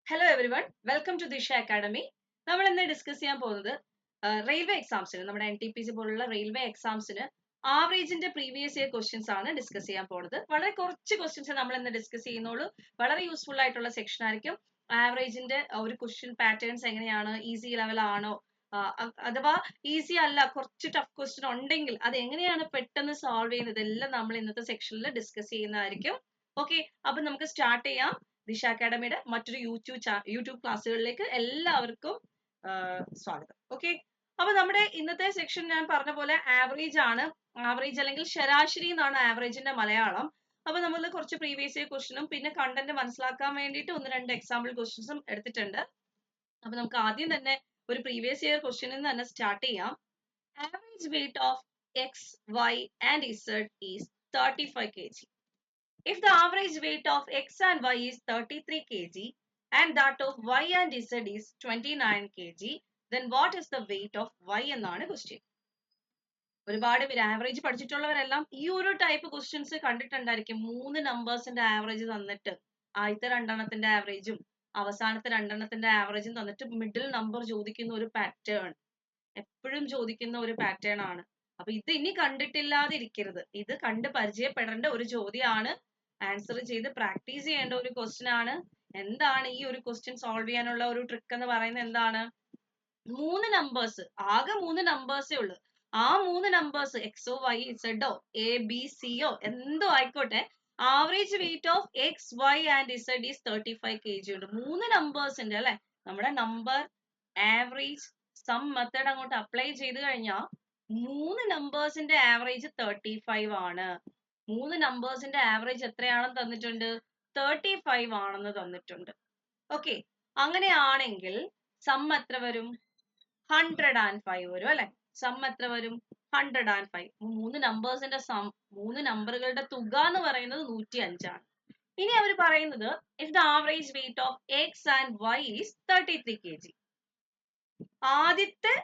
Hello everyone, welcome to Disha academy. നമ്മൾ ഇന്ന് discuss ചെയ്യാൻ പോകുന്നത് റെയിൽവേ എക്സാംസിന്, നമ്മുടെ NTPC പോലുള്ള റെയിൽവേ എക്സാംസിന് ആവറേജിന്റെ പ്രീവിയസ് ഇയർ ക്വസ്റ്റ്യൻസ് ആണ് ഡിസ്കസ് ചെയ്യാൻ പോകുന്നത്. വളരെ കുറച്ച് ക്വസ്റ്റ്യൻസ് നമ്മൾ ഇന്ന് ഡിസ്കസ് ചെയ്യുന്നുള്ളൂ. വളരെ യൂസ്ഫുൾ ആയിട്ടുള്ള സെക്ഷൻ ആയിരിക്കും. ആവറേജിന്റെ ഒരു ക്വസ്റ്റ്യൻ പാറ്റേൺസ് എങ്ങനെയാണ്, ഈസി ലെവൽ ആണോ, അഥവാ ഈസി അല്ല കുറച്ച് ടഫ് ക്വസ്റ്റ്യൻ ഉണ്ടെങ്കിൽ അത് എങ്ങനെയാണ് പെട്ടെന്ന് സോൾവ് ചെയ്യുന്നത്, എല്ലാം നമ്മൾ ഇന്നത്തെ സെക്ഷനിൽ ഡിസ്കസ് ചെയ്യുന്നതായിരിക്കും. ഓക്കെ, അപ്പൊ നമുക്ക് സ്റ്റാർട്ട് ചെയ്യാം. ദിശ അക്കാഡമിയുടെ മറ്റൊരു യൂട്യൂബ് ക്ലാസ്സുകളിലേക്ക് എല്ലാവർക്കും സ്വാഗതം. ഓക്കെ, അപ്പൊ നമ്മുടെ ഇന്നത്തെ സെക്ഷൻ ഞാൻ പറഞ്ഞ പോലെ ആവറേജ് ആണ്. ആവറേജ് അല്ലെങ്കിൽ ശരാശരി എന്നാണ് ആവറേജിന്റെ മലയാളം. അപ്പൊ നമ്മൾ കുറച്ച് പ്രീവിയസ് ഇയർ ക്വസ്റ്റ്യനും പിന്നെ കണ്ടന്റ് മനസ്സിലാക്കാൻ വേണ്ടിയിട്ട് ഒന്ന് രണ്ട് എക്സാമ്പിൾ ക്വസ്റ്റ്യൻസും എടുത്തിട്ടുണ്ട്. അപ്പൊ നമുക്ക് ആദ്യം തന്നെ ഒരു പ്രീവിയസ് ഇയർ ക്വസ്റ്റ്യനിൽ നിന്ന് തന്നെ സ്റ്റാർട്ട് ചെയ്യാം. Average weight of X, Y and Z is 35 kg. If the average weight of x and y is 33 kg and that of y and z is 29 kg, then what is the weight of y എന്നാണ് question. ഒരുപാട് പേര് average പഠിച്ചിട്ടുള്ളവരെല്ലാം ഈ ഒരു type questions കണ്ടിട്ടുണ്ടായിരിക്കും. 3 നമ്പേഴ്സിന്റെ average തന്നിട്ട് ആദ്യത്തെ രണ്ടെണ്ണത്തിന്റെ ആവറേജും അവസാനത്തെ രണ്ടെണ്ണത്തിന്റെ ആവറേജും തന്നിട്ട് middle number ചോദിക്കുന്ന ഒരു പാറ്റേൺ എപ്പോഴും ചോദിക്കുന്ന ഒരു പാറ്റേൺ ആണ്. അപ്പൊ ഇത് ഇനി കണ്ടിട്ടില്ലാതിരിക്കരുത്. ഇത് കണ്ട് പരിചയപ്പെടേണ്ട ഒരു ചോദ്യമാണ്. ആൻസർ ചെയ്ത് പ്രാക്ടീസ് ചെയ്യേണ്ട ഒരു ക്വസ്റ്റ്യൻ ആണ്. എന്താണ് ഈ ഒരു ക്വസ്റ്റ്യൻ സോൾവ് ചെയ്യാനുള്ള ഒരു ട്രിക്ക് എന്ന് പറയുന്നത്? എന്താണ്? 3 നമ്പേഴ്സ്, ആകെ 3 നമ്പേഴ്സേ ഉള്ളൂ. ആ 3 നമ്പേഴ്സ് എക്സോ വൈ ഇസഡോ എ ബി സിയോ എന്തോ ആയിക്കോട്ടെ, average weight of X Y and Z is 35 kg ഉണ്ട്. 3 നമ്പേഴ്സിന്റെ അല്ലെ, നമ്മുടെ നമ്പർ ആവറേജ് സം മെത്തേഡ് അങ്ങോട്ട് അപ്ലൈ ചെയ്ത് കഴിഞ്ഞാൽ 3 നമ്പേഴ്സിന്റെ ആവറേജ് 35 ആണ്. 3 നമ്പേഴ്സിന്റെ ആവറേജ് എത്രയാണെന്ന് തന്നിട്ടുണ്ട്? 35 ആണെന്ന് തന്നിട്ടുണ്ട്. ഓക്കെ, അങ്ങനെയാണെങ്കിൽ സം എത്ര വരും? 105 വരും അല്ലെ. സം എത്ര വരും? 105. 3 നമ്പേഴ്സിന്റെ സം, 3 നമ്പറുകളുടെ തുക എന്ന് പറയുന്നത് 105 ആണ്. ഇനി അവർ പറയുന്നത് if the average weight of x and y is 33 kg. ആദ്യത്തെ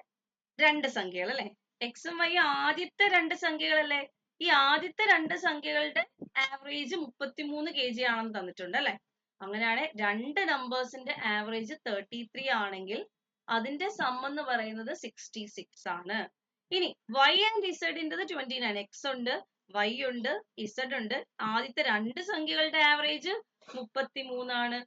രണ്ട് സംഖ്യകൾ അല്ലെ, എക്സും വൈ ആദ്യത്തെ രണ്ട് സംഖ്യകളല്ലേ. ഈ ആദ്യത്തെ രണ്ട് സംഖ്യകളുടെ ആവറേജ് 33 kg ആണെന്ന് തന്നിട്ടുണ്ട് അല്ലെ. അങ്ങനെയാണ് രണ്ട് നമ്പേഴ്സിന്റെ ആവറേജ് 33 ആണെങ്കിൽ അതിന്റെ സം എന്ന് പറയുന്നത് 66 ആണ്. ഇനി y ആൻഡ് ഇസഡിൻ്റെത് 29. എക്സ് ഉണ്ട്, y ഉണ്ട്, ഇസഡ് ഉണ്ട്. ആദ്യത്തെ രണ്ട് സംഖ്യകളുടെ ആവറേജ് 33 ആണ്.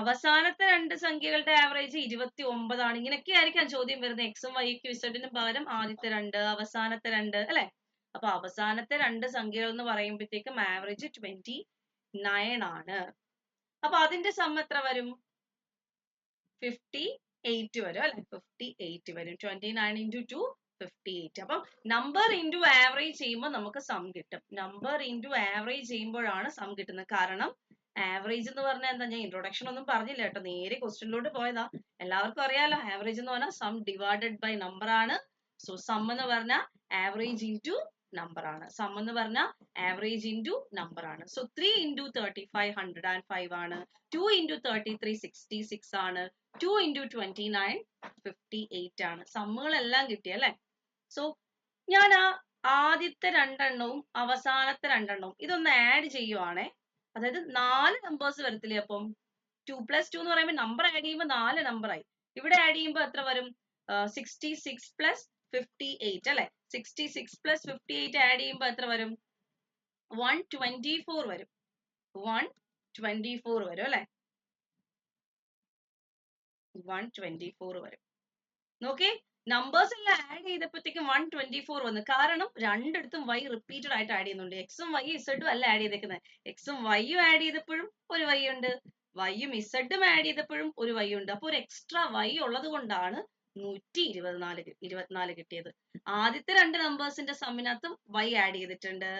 അവസാനത്തെ രണ്ട് സംഖ്യകളുടെ ആവറേജ് 29 ആണ്. ഇങ്ങനെയൊക്കെ ആയിരിക്കാം ചോദ്യം വരുന്നത്. എക്സും വൈക്കും ഇസഡിനും പകരം ആദ്യത്തെ രണ്ട്, അവസാനത്തെ രണ്ട് അല്ലെ. അപ്പൊ അവസാനത്തെ രണ്ട് സംഖ്യകൾ എന്ന് പറയുമ്പോഴത്തേക്കും ആവറേജ് 29 ആണ്. അപ്പൊ അതിന്റെ സം എത്ര വരും? 58 വരും അല്ലെ. 58 വരും. 29 into 2 58. അപ്പം നമ്പർ ഇൻറ്റു ആവറേജ് ചെയ്യുമ്പോൾ നമുക്ക് സം കിട്ടും. നമ്പർ ഇൻറ്റു ആവറേജ് ചെയ്യുമ്പോഴാണ് സം കിട്ടുന്നത്. കാരണം ആവറേജ് എന്ന് പറഞ്ഞാൽ എന്താ, ഞാൻ ഇൻട്രൊഡക്ഷൻ ഒന്നും പറഞ്ഞില്ല കേട്ടോ, നേരെ ക്വസ്റ്റ്യനിലോട്ട് പോയതാ. എല്ലാവർക്കും അറിയാലോ ആവറേജ് എന്ന് പറഞ്ഞാൽ സം ഡിവൈഡഡ് ബൈ നമ്പർ ആണ്. സോ സം എന്ന് പറഞ്ഞാൽ ആവറേജ് ഇൻറ്റു നമ്പർ ആണ്. സം എന്ന് പറഞ്ഞാൽ ആവറേജ് ഇൻറ്റു നമ്പർ ആണ്. സോ 3 into 35 105 ആണ്. 2 into 33 66 ആണ്. 2 into 29 58 ആണ്. സമ്മുകളെല്ലാം കിട്ടി അല്ലെ. സോ ഞാൻ ആദ്യത്തെ രണ്ടെണ്ണവും അവസാനത്തെ രണ്ടെണ്ണവും ഇതൊന്ന് ആഡ് ചെയ്യുവാണേ. അതായത് 4 നമ്പേഴ്സ് വരത്തില്ലേ. അപ്പം 2 plus 2 എന്ന് പറയുമ്പോൾ നമ്പർ ആഡ് ചെയ്യുമ്പോൾ 4 നമ്പർ ആയി. ഇവിടെ ആഡ് ചെയ്യുമ്പോൾ എത്ര വരും? 66 plus 58 അല്ലെ. 66 plus 58 ആഡ് ചെയ്യുമ്പോൾ എത്ര വരും? 124 വരും. 124 വരും അല്ലെ. 124 വരും. നോക്കേ, നമ്പേഴ്സ് എല്ലാം ആഡ് ചെയ്തപ്പോഴത്തേക്കും 124 വന്നു. കാരണം രണ്ടിടത്തും y റിപ്പീറ്റഡ് ആയിട്ട് ആഡ് ചെയ്യുന്നുണ്ട്. എക്സും വൈ ഇസഡും അല്ല ആഡ് ചെയ്തേക്കുന്നത്. എക്സും വൈയും ആഡ് ചെയ്തപ്പോഴും ഒരു y ഉണ്ട്, വൈയും ഇസഡും ആഡ് ചെയ്തപ്പോഴും ഒരു y ഉണ്ട്. അപ്പൊ ഒരു എക്സ്ട്രാ y ഉള്ളത് കൊണ്ടാണ് 124 കിട്ടിയത്. ആദ്യത്തെ രണ്ട് നമ്പേഴ്സിന്റെ സമ്മിനകത്തും y ആഡ് ചെയ്തിട്ടുണ്ട്,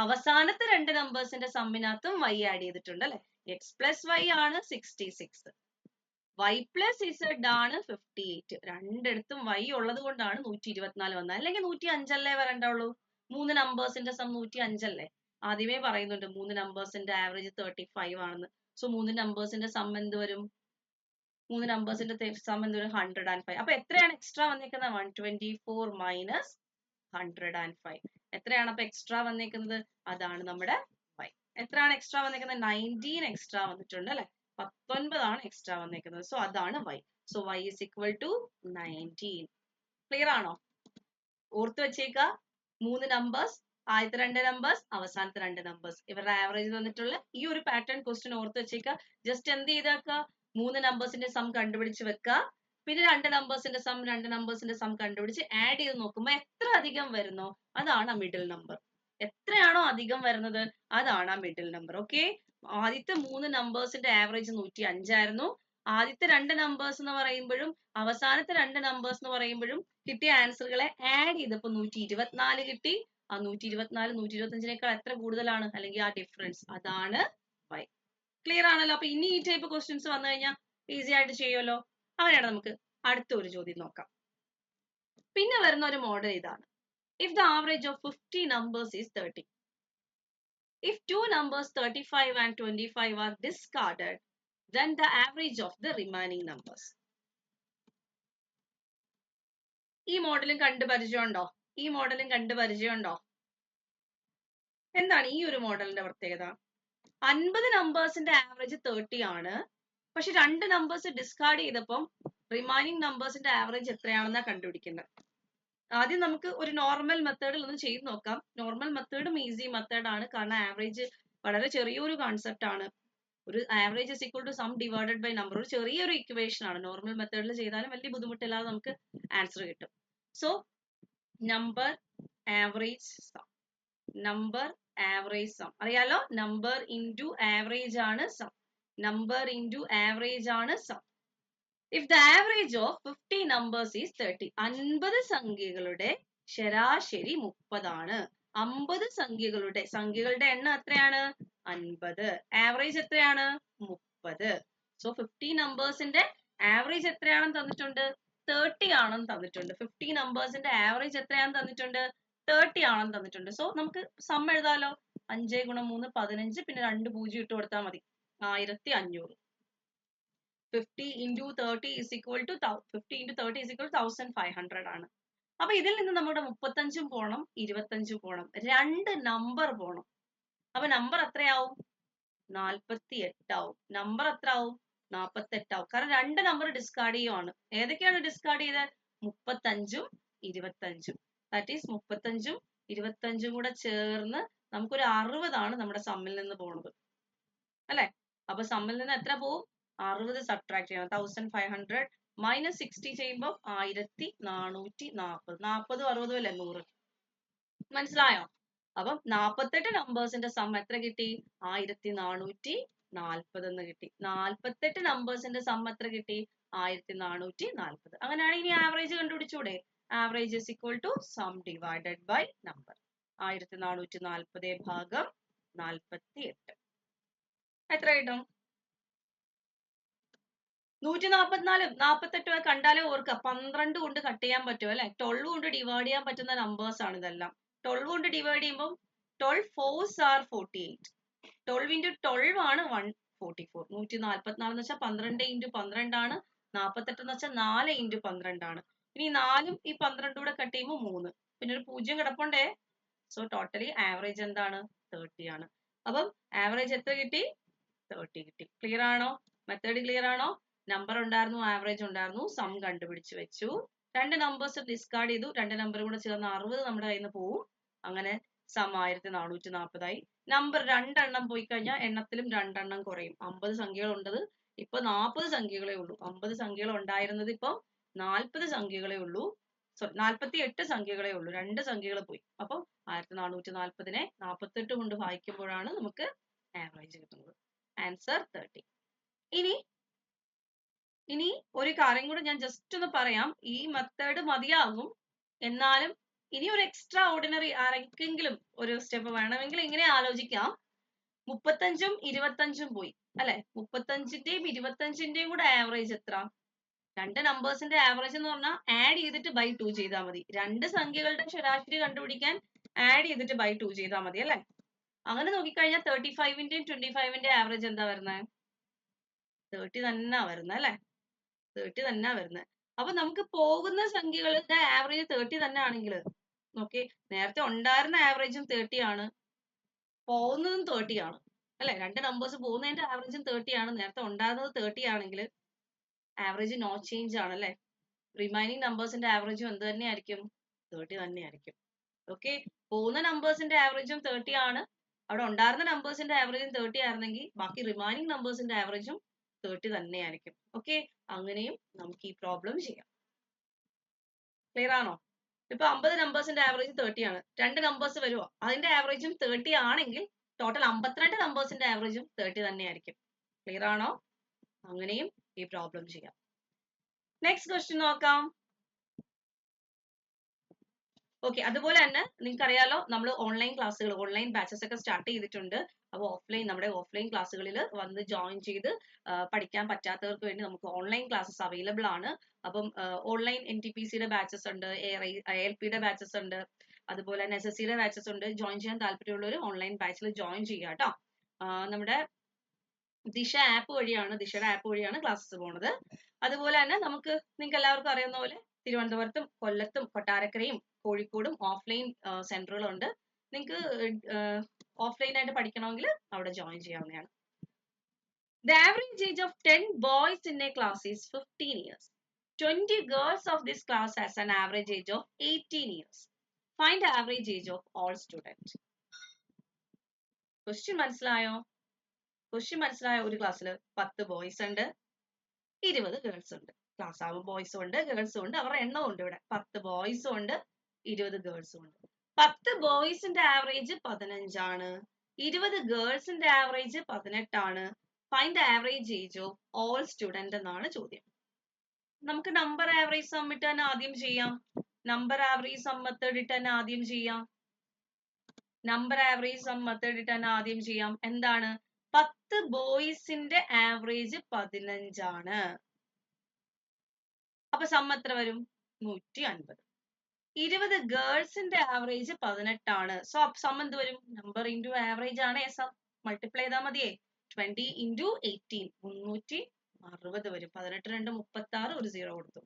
അവസാനത്തെ രണ്ട് നമ്പേഴ്സിന്റെ സമ്മിനകത്തും y ആഡ് ചെയ്തിട്ടുണ്ട് അല്ലെ. എക്സ് പ്ലസ് y ആണ് 66, y plus z ആണ് 58. രണ്ടിടത്തും y ഉള്ളത് കൊണ്ടാണ് 124 വന്നത്. അല്ലെങ്കിൽ 105 അല്ലേ വരണ്ടുള്ളൂ. 3 നമ്പേഴ്സിന്റെ സം 105 അല്ലേ. ആദ്യമേ പറയുന്നുണ്ട് 3 നമ്പേഴ്സിന്റെ ആവറേജ് 35 ആണെന്ന്. സോ 3 നമ്പേഴ്സിന്റെ സം എന്ത് വരും? 3 നമ്പേഴ്സിന്റെ സം എന്ത് വരും? 105. അപ്പൊ എത്രയാണ് എക്സ്ട്രാ വന്നേക്കുന്നത്? 124 minus 105. എത്രയാണ് അപ്പൊ എക്സ്ട്രാ വന്നേക്കുന്നത്? അതാണ് നമ്മുടെ y. എത്രയാണ് എക്സ്ട്രാ വന്നേക്കുന്നത്? 19 എക്സ്ട്രാ വന്നിട്ടുണ്ട് അല്ലെ. 19 എക്സ്ട്രാ വന്നേക്കുന്നത്. സോ അതാണ് y. So y is equal to 19. Clear ആണോ? ഓർത്ത് വെച്ചേക്ക, 3 നമ്പേഴ്സ്, ആദ്യത്തെ 2 നമ്പേഴ്സ്, അവസാനത്തെ 2 നമ്പേഴ്സ്, ഇവരുടെ ആവറേജ് തന്നിട്ടുള്ള ഈ ഒരു പാറ്റേൺ ക്വസ്റ്റ്യൻ ഓർത്ത് വെച്ചേക്ക. ജസ്റ്റ് എന്ത് ചെയ്തേക്ക, 3 നമ്പേഴ്സിന്റെ സം കണ്ടുപിടിച്ച് വെക്ക, പിന്നെ 2 നമ്പേഴ്സിന്റെ സം 2 നമ്പേഴ്സിന്റെ സം കണ്ടുപിടിച്ച് ആഡ് ചെയ്ത് നോക്കുമ്പോൾ എത്ര അധികം വരുന്നോ അതാണ് മിഡിൽ നമ്പർ. എത്രയാണോ അധികം വരുന്നത് അതാണ് ആ മിഡിൽ നമ്പർ. ഓക്കെ, ആദ്യത്തെ 3 നമ്പേഴ്സിന്റെ ആവറേജ് 105 ആയിരുന്നു. ആദ്യത്തെ 2 നമ്പേഴ്സ് എന്ന് പറയുമ്പോഴും അവസാനത്തെ 2 നമ്പേഴ്സ് എന്ന് പറയുമ്പോഴും കിട്ടിയ ആൻസറുകളെ ആഡ് ചെയ്തപ്പോൾ 124 കിട്ടി. ആ 124 125നേക്കാൾ എത്ര കൂടുതലാണ്, അല്ലെങ്കിൽ ആ ഡിഫറൻസ്, അതാണ് y. ക്ലിയർ ആണല്ലോ? അപ്പൊ ഇനി ഈ ടൈപ്പ് ക്വസ്റ്റ്യൻസ് വന്നു കഴിഞ്ഞാൽ ഈസി ആയിട്ട് ചെയ്യുമല്ലോ. അങ്ങനെയാണ് നമുക്ക് അടുത്ത ഒരു ചോദ്യം നോക്കാം. പിന്നെ വരുന്ന ഒരു മോഡൽ ഇതാണ്. If the average of 50 numbers is 30, if two numbers 35 and 25 are discarded, then the average of the remaining numbers. ഈ മോഡലും കണ്ടു പരിചയമുണ്ടോ? ഈ മോഡലും കണ്ടു പരിചയമുണ്ടോ? എന്താണ് ഈ ഒരു മോഡലിന്റെ പ്രത്യേകത? 50 നമ്പേഴ്സിന്റെ ആവറേജ് 30 ആണ്. പക്ഷെ 2 നമ്പേഴ്സ് ഡിസ്കാർഡ് ചെയ്തപ്പം റിമൈനിങ് നമ്പേഴ്സിന്റെ ആവറേജ് എത്രയാണെന്നാ കണ്ടുപിടിക്കുന്നത്. ആദ്യം നമുക്ക് ഒരു നോർമൽ മെത്തേഡിൽ ഒന്ന് ചെയ്ത് നോക്കാം. നോർമൽ മെത്തേഡും ഈസി മെത്തേഡ് ആണ്, കാരണം ആവറേജ് വളരെ ചെറിയൊരു കോൺസെപ്റ്റ് ആണ്. ഒരു average is equal to sum divided by number, ഒരു ചെറിയൊരു ഇക്വേഷൻ ആണ്. നോർമൽ മെത്തേഡിൽ ചെയ്താലും വലിയ ബുദ്ധിമുട്ടില്ലാതെ നമുക്ക് ആൻസർ കിട്ടും. So number average sum, number average sum അറിയാലോ, നമ്പർ ഇൻറ്റു ആവറേജ് ആണ് സം, നമ്പർ ഇൻറ്റു ആവറേജ് ആണ് sum. If the average of 50 numbers is 30, 50 സംഖ്യകളുടെ ശരാശരി 30 ആണ്. 50 സംഖ്യകളുടെ എണ്ണം എത്രയാണ്? 50. ആവറേജ് എത്രയാണ്? 30. സോ 50 നമ്പേഴ്സിന്റെ ആവറേജ് എത്രയാണെന്ന് തന്നിട്ടുണ്ട്? 30 ആണെന്ന് തന്നിട്ടുണ്ട്. 50 നമ്പേഴ്സിന്റെ ആവറേജ് എത്രയാണെന്ന് തന്നിട്ടുണ്ട്? 30 ആണെന്ന് തന്നിട്ടുണ്ട്. സോ നമുക്ക് സം എഴുതാലോ. 5 ഗുണം 3 15, പിന്നെ 2 0 ഇട്ട് കൊടുത്താൽ മതി. 1500. 50 into 30 is equal to 50 into 30 is equal to 1500 ആണ്. അപ്പൊ ഇതിൽ നിന്ന് നമ്മുടെ 35 പോണം, 25 പോണം, 2 നമ്പർ പോണം. അപ്പൊ നമ്പർ എത്രയാവും? 48 ആവും. നമ്പർ എത്ര ആവും? 48 ആവും. കാരണം 2 നമ്പർ ഡിസ്കാർഡ് ചെയ്യുവാണ്. ഏതൊക്കെയാണ് ഡിസ്കാർഡ് ചെയ്തത്? 35ഉം 25ഉം. ദാറ്റ് ഈസ് 35ഉം 25ഉം കൂടെ ചേർന്ന് നമുക്കൊരു 60 ആണ് നമ്മുടെ സമ്മിൽ നിന്ന് പോണത്, അല്ലെ? അപ്പൊ സമ്മിൽ നിന്ന് എത്ര പോവും? 60 സബ്ട്രാക്ട് ചെയ്യണം. 1500 മൈനസ് 60 ചെയ്യുമ്പോൾ 1440. 40 60 അല്ലേ 100. മനസ്സിലായോ? അപ്പം 48 നമ്പേഴ്സിന്റെ സം എത്ര കിട്ടി? 1440 എന്ന് കിട്ടി. 48 നമ്പേഴ്സിന്റെ സം എത്ര കിട്ടി? 1440. അങ്ങനെയാണ് ഇനി ആവറേജ് കണ്ടുപിടിച്ചൂടെ? Average is equal to sum divided by number. 1440 ഭാഗം 48 എത്ര കിട്ടും? 144. 48 കണ്ടാലേ ഓർക്കുക, 12 കൊണ്ട് കട്ട് ചെയ്യാൻ പറ്റും അല്ലെ? 12 കൊണ്ട് ഡിവൈഡ് ചെയ്യാൻ പറ്റുന്ന നമ്പേഴ്സ് ആണ് ഇതെല്ലാം. 12 കൊണ്ട് ഡിവൈഡ് ചെയ്യുമ്പോൾ 12 4s are 48. 12 into 12 ആണ് 144. 144 എന്ന് വെച്ചാൽ 12 into 12 ആണ്. 48 എന്ന് വെച്ചാൽ 4 into 12 ആണ്. ഇനി 4ഉം ഈ 12 കൂടെ കട്ട് ചെയ്യുമ്പോൾ 3, പിന്നെ ഒരു 0 കിടപ്പുണ്ടേ. സോ ടോട്ടലി ആവറേജ് എന്താണ്? 30 ആണ്. അപ്പം ആവറേജ് എത്ര കിട്ടി? 30 കിട്ടി. ക്ലിയർ ആണോ? മെത്തേഡ് ക്ലിയർ ആണോ? നമ്പർ ഉണ്ടായിരുന്നു, ആവറേജ് ഉണ്ടായിരുന്നു, സം കണ്ടുപിടിച്ച് വെച്ചു. 2 നമ്പേഴ്സ് ഡിസ്കാർഡ് ചെയ്തു. 2 നമ്പർ കൂടെ ചേർന്ന് 60 നമ്മുടെ കയ്യിൽ നിന്ന് പോവും. അങ്ങനെ സം 1440 ആയി. നമ്പർ 2 എണ്ണം പോയി കഴിഞ്ഞാൽ എണ്ണത്തിലും 2 എണ്ണം കുറയും. 50 സംഖ്യകൾ ഉണ്ടത് ഇപ്പൊ 40 സംഖ്യകളേ ഉള്ളൂ. 50 സംഖ്യകൾ ഉണ്ടായിരുന്നത് ഇപ്പൊ 40 സംഖ്യകളേ ഉള്ളൂ. 48 സംഖ്യകളേ ഉള്ളൂ. 2 സംഖ്യകൾ പോയി. അപ്പൊ 1440നെ 48 കൊണ്ട് ഭാഗിക്കുമ്പോഴാണ് നമുക്ക് ആവറേജ് കിട്ടുന്നത്. ആൻസർ 30. ഇനി ഒരു കാര്യം കൂടെ ഞാൻ ജസ്റ്റ് ഒന്ന് പറയാം. ഈ മെത്തേഡ് മതിയാകും, എന്നാലും ഇനി ഒരു എക്സ്ട്രാ ഓർഡിനറി ആരെങ്കിലും ഒരു സ്റ്റെപ്പ് വേണമെങ്കിൽ ഇങ്ങനെ ആലോചിക്കാം. 35ഉം 25ഉം പോയി അല്ലെ? 35ന്റെയും 25ന്റെയും കൂടെ ആവറേജ് എത്ര? 2 നമ്പേഴ്സിന്റെ ആവറേജ് എന്ന് പറഞ്ഞാൽ ആഡ് ചെയ്തിട്ട് ബൈ 2 ചെയ്താൽ മതി. 2 സംഖ്യകളുടെ ശരാശരി കണ്ടുപിടിക്കാൻ ആഡ് ചെയ്തിട്ട് ബൈ 2 ചെയ്താൽ മതി അല്ലെ? അങ്ങനെ നോക്കിക്കഴിഞ്ഞാൽ 35ന്റെയും 25ന്റെയും ആവറേജ് എന്താ വരുന്നത്? 30 തന്നെ വരുന്നത് അല്ലെ? 30 തന്നെ വരുന്നത്. അപ്പൊ നമുക്ക് പോകുന്ന സംഖ്യകളുടെ ആവറേജ് 30 തന്നെ ആണെങ്കിൽ നോക്കി, നേരത്തെ ഉണ്ടായിരുന്ന ആവറേജും 30 ആണ്, പോകുന്നതും 30 ആണ് അല്ലെ? രണ്ട് നമ്പേഴ്സ് പോകുന്നതിന്റെ ആവറേജും 30 ആണ്. നേരത്തെ ഉണ്ടായിരുന്നത് 30 ആണെങ്കിൽ ആവറേജ് നോ ചേഞ്ച് ആണ് അല്ലെ? റിമൈനിങ് നമ്പേഴ്സിന്റെ ആവറേജും എന്ത് തന്നെയായിരിക്കും? 30 തന്നെയായിരിക്കും. ഓക്കെ, പോകുന്ന നമ്പേഴ്സിന്റെ ആവറേജും 30 ആണ്. അവിടെ ഉണ്ടായിരുന്ന നമ്പേഴ്സിന്റെ ആവറേജും 30 ആയിരുന്നെങ്കിൽ ബാക്കി റിമൈനിങ് നമ്പേഴ്സിന്റെ ആവറേജും 30 തന്നെയായിരിക്കും. ഓക്കെ, അങ്ങനെയും നമുക്ക് ഈ പ്രോബ്ലം ചെയ്യാം. ക്ലിയർ ആണോ? ഇപ്പൊ 50 നമ്പേഴ്സിന്റെ ആവറേജ് 30 ആണ്. രണ്ട് നമ്പേഴ്സ് വരുമോ, അതിന്റെ ആവറേജും 30 ആണെങ്കിൽ ടോട്ടൽ 52 നമ്പേഴ്സിന്റെ ആവറേജും 30 തന്നെയായിരിക്കും. ക്ലിയർ ആണോ? അങ്ങനെയും ഈ പ്രോബ്ലം ചെയ്യാം. നെക്സ്റ്റ് ക്വസ്റ്റ്യൻ നോക്കാം. ഓക്കെ, അതുപോലെ തന്നെ നിങ്ങൾക്ക് അറിയാലോ നമ്മൾ ഓൺലൈൻ ക്ലാസ്സുകൾ, ഓൺലൈൻ ബാച്ചസ് ഒക്കെ സ്റ്റാർട്ട് ചെയ്തിട്ടുണ്ട്. അപ്പോൾ നമ്മുടെ ഓഫ്ലൈൻ ക്ലാസ്സുകളിൽ വന്ന് ജോയിൻ ചെയ്ത് പഠിക്കാൻ പറ്റാത്തവർക്ക് വേണ്ടി നമുക്ക് ഓൺലൈൻ ക്ലാസ്സസ് അവൈലബിൾ ആണ്. അപ്പം ഓൺലൈൻ NTPCയുടെ ബാച്ചസ് ഉണ്ട്, ALPയുടെ ബാച്ചസ് ഉണ്ട്, അതുപോലെ തന്നെ SSCയുടെ ബാച്ചസ് ഉണ്ട്. ജോയിൻ ചെയ്യാൻ താല്പര്യമുള്ളവർ ഓൺലൈൻ ബാച്ചിൽ ജോയിൻ ചെയ്യുക കേട്ടോ. നമ്മുടെ ദിശയുടെ ആപ്പ് വഴിയാണ് ക്ലാസ്സസ് പോകുന്നത്. അതുപോലെ തന്നെ നിങ്ങൾക്ക് എല്ലാവർക്കും അറിയുന്ന പോലെ തിരുവനന്തപുരത്തും കൊല്ലത്തും കൊട്ടാരക്കരയും കോഴിക്കോടും ഓഫ്ലൈൻ സെന്ററുകളുണ്ട്. നിങ്ങൾക്ക് ഓഫ്ലൈൻ ആയിട്ട് പഠിക്കണമെങ്കിൽ അവിടെ ജോയിൻ ചെയ്യാവുന്നതാണ്. The average age of 10 boys in a class is 15 years. 20 girls of this class has an average age of 18 years. Find the average age of all students. Question മനസ്സിലായോ? ഒരു ക്ലാസ്സിൽ 10 boys ഉണ്ട്, 20 girls ഉണ്ട്. Class ആവുമ്പോൾ ബോയ്സും ഉണ്ട് ഗേൾസും ഉണ്ട്, അവരുടെ എണ്ണവും ഉണ്ട്. ഇവിടെ 10 ബോയ്സും ഉണ്ട്, 20 ഗേൾസും ഉണ്ട്. 10 ബോയ്സിന്റെ ആവറേജ് 15 ആണ്, 20 ഗേൾസിന്റെ ആവറേജ് 18 ആണ്. Find the average age of all student എന്നാണ് ചോദ്യം. നമുക്ക് നമ്പർ ആവറേജ് സം ഇട്ട് തന്നെ ആദ്യം ചെയ്യാം. നമ്പർ ആവറേജ് സം മെത്തേഡ് ഇട്ട് തന്നെ ആദ്യം ചെയ്യാം. എന്താണ്? 10 ബോയ്സിന്റെ ആവറേജ് 15 ആണ്. അപ്പൊ സം എത്ര വരും? 150. 20 ഗേൾസിന്റെ ആവറേജ് 18 ആണ്. സോ സം എന്ത് വരും? നമ്പർ ഇൻറ്റു ആവറേജ് ആണ് സം. മൾട്ടിപ്ലൈ ചെയ്താൽ മതിയേ. 20 ഇൻറ്റു 18 360 വരും. 18 2 36, ഒരു 0 കൊടുത്തു,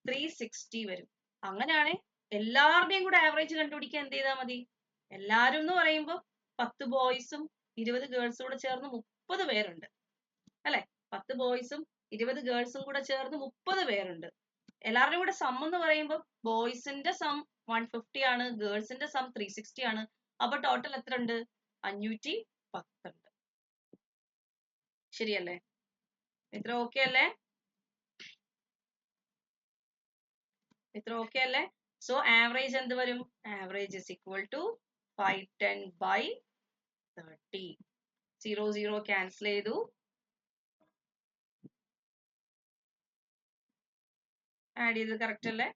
360 വരും. അങ്ങനെയാണെ എല്ലാവരുടെയും കൂടെ ആവറേജ് കണ്ടുപിടിക്കാൻ എന്ത് ചെയ്താൽ മതി? എല്ലാരും എന്ന് പറയുമ്പോൾ 10 ബോയ്സും 20 ഗേൾസും കൂടെ ചേർന്ന് 30 പേരുണ്ട് അല്ലെ? 10 ബോയ്സും 20 ഗേൾസും കൂടെ ചേർന്ന് 30 പേരുണ്ട്. എല്ലാവരുടെയും കൂടെ സം എന്ന് പറയുമ്പോൾ ബോയ്സിന്റെ സം 150 ആണ്, ഗേൾസിന്റെ സം 360 ആണ്. അപ്പൊ ടോട്ടൽ എത്ര ഉണ്ട്? 510 ഉണ്ട്. ശരിയല്ലേ? ഇത്ര ഓക്കെ അല്ലേ? സോ ആവറേജ് എന്ത് വരും? Average is equal to 510 by 30. 0 0 cancel ചെയ്തു. ആഡ് ചെയ്തത് കറക്റ്റ് അല്ലേ?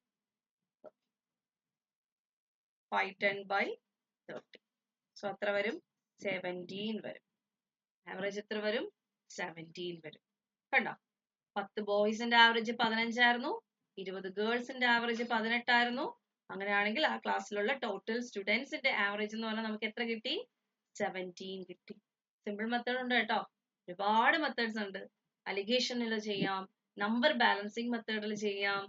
510 by 30. സോ എത്ര വരും? 17 വരും. ആവറേജ് എത്ര വരും? 17 വരും. കണ്ടോ? 10 ബോയ്സിന്റെ ആവറേജ് 15 ആയിരുന്നു, 20 ഗേൾസിന്റെ ആവറേജ് 18 ആയിരുന്നു. അങ്ങനെയാണെങ്കിൽ ആ ക്ലാസ്സിലുള്ള ടോട്ടൽ സ്റ്റുഡൻസിന്റെ ആവറേജ് എന്ന് പറഞ്ഞാൽ നമുക്ക് എത്ര കിട്ടി? 17 കിട്ടി. സിമ്പിൾ മെത്തേഡ് ഉണ്ട് കേട്ടോ, ഒരുപാട് മെത്തേഡ്സ് ഉണ്ട്. അലിഗേഷനിൽ ചെയ്യാം, നമ്പർ ബാലൻസിങ് മെത്തേഡിൽ ചെയ്യാം.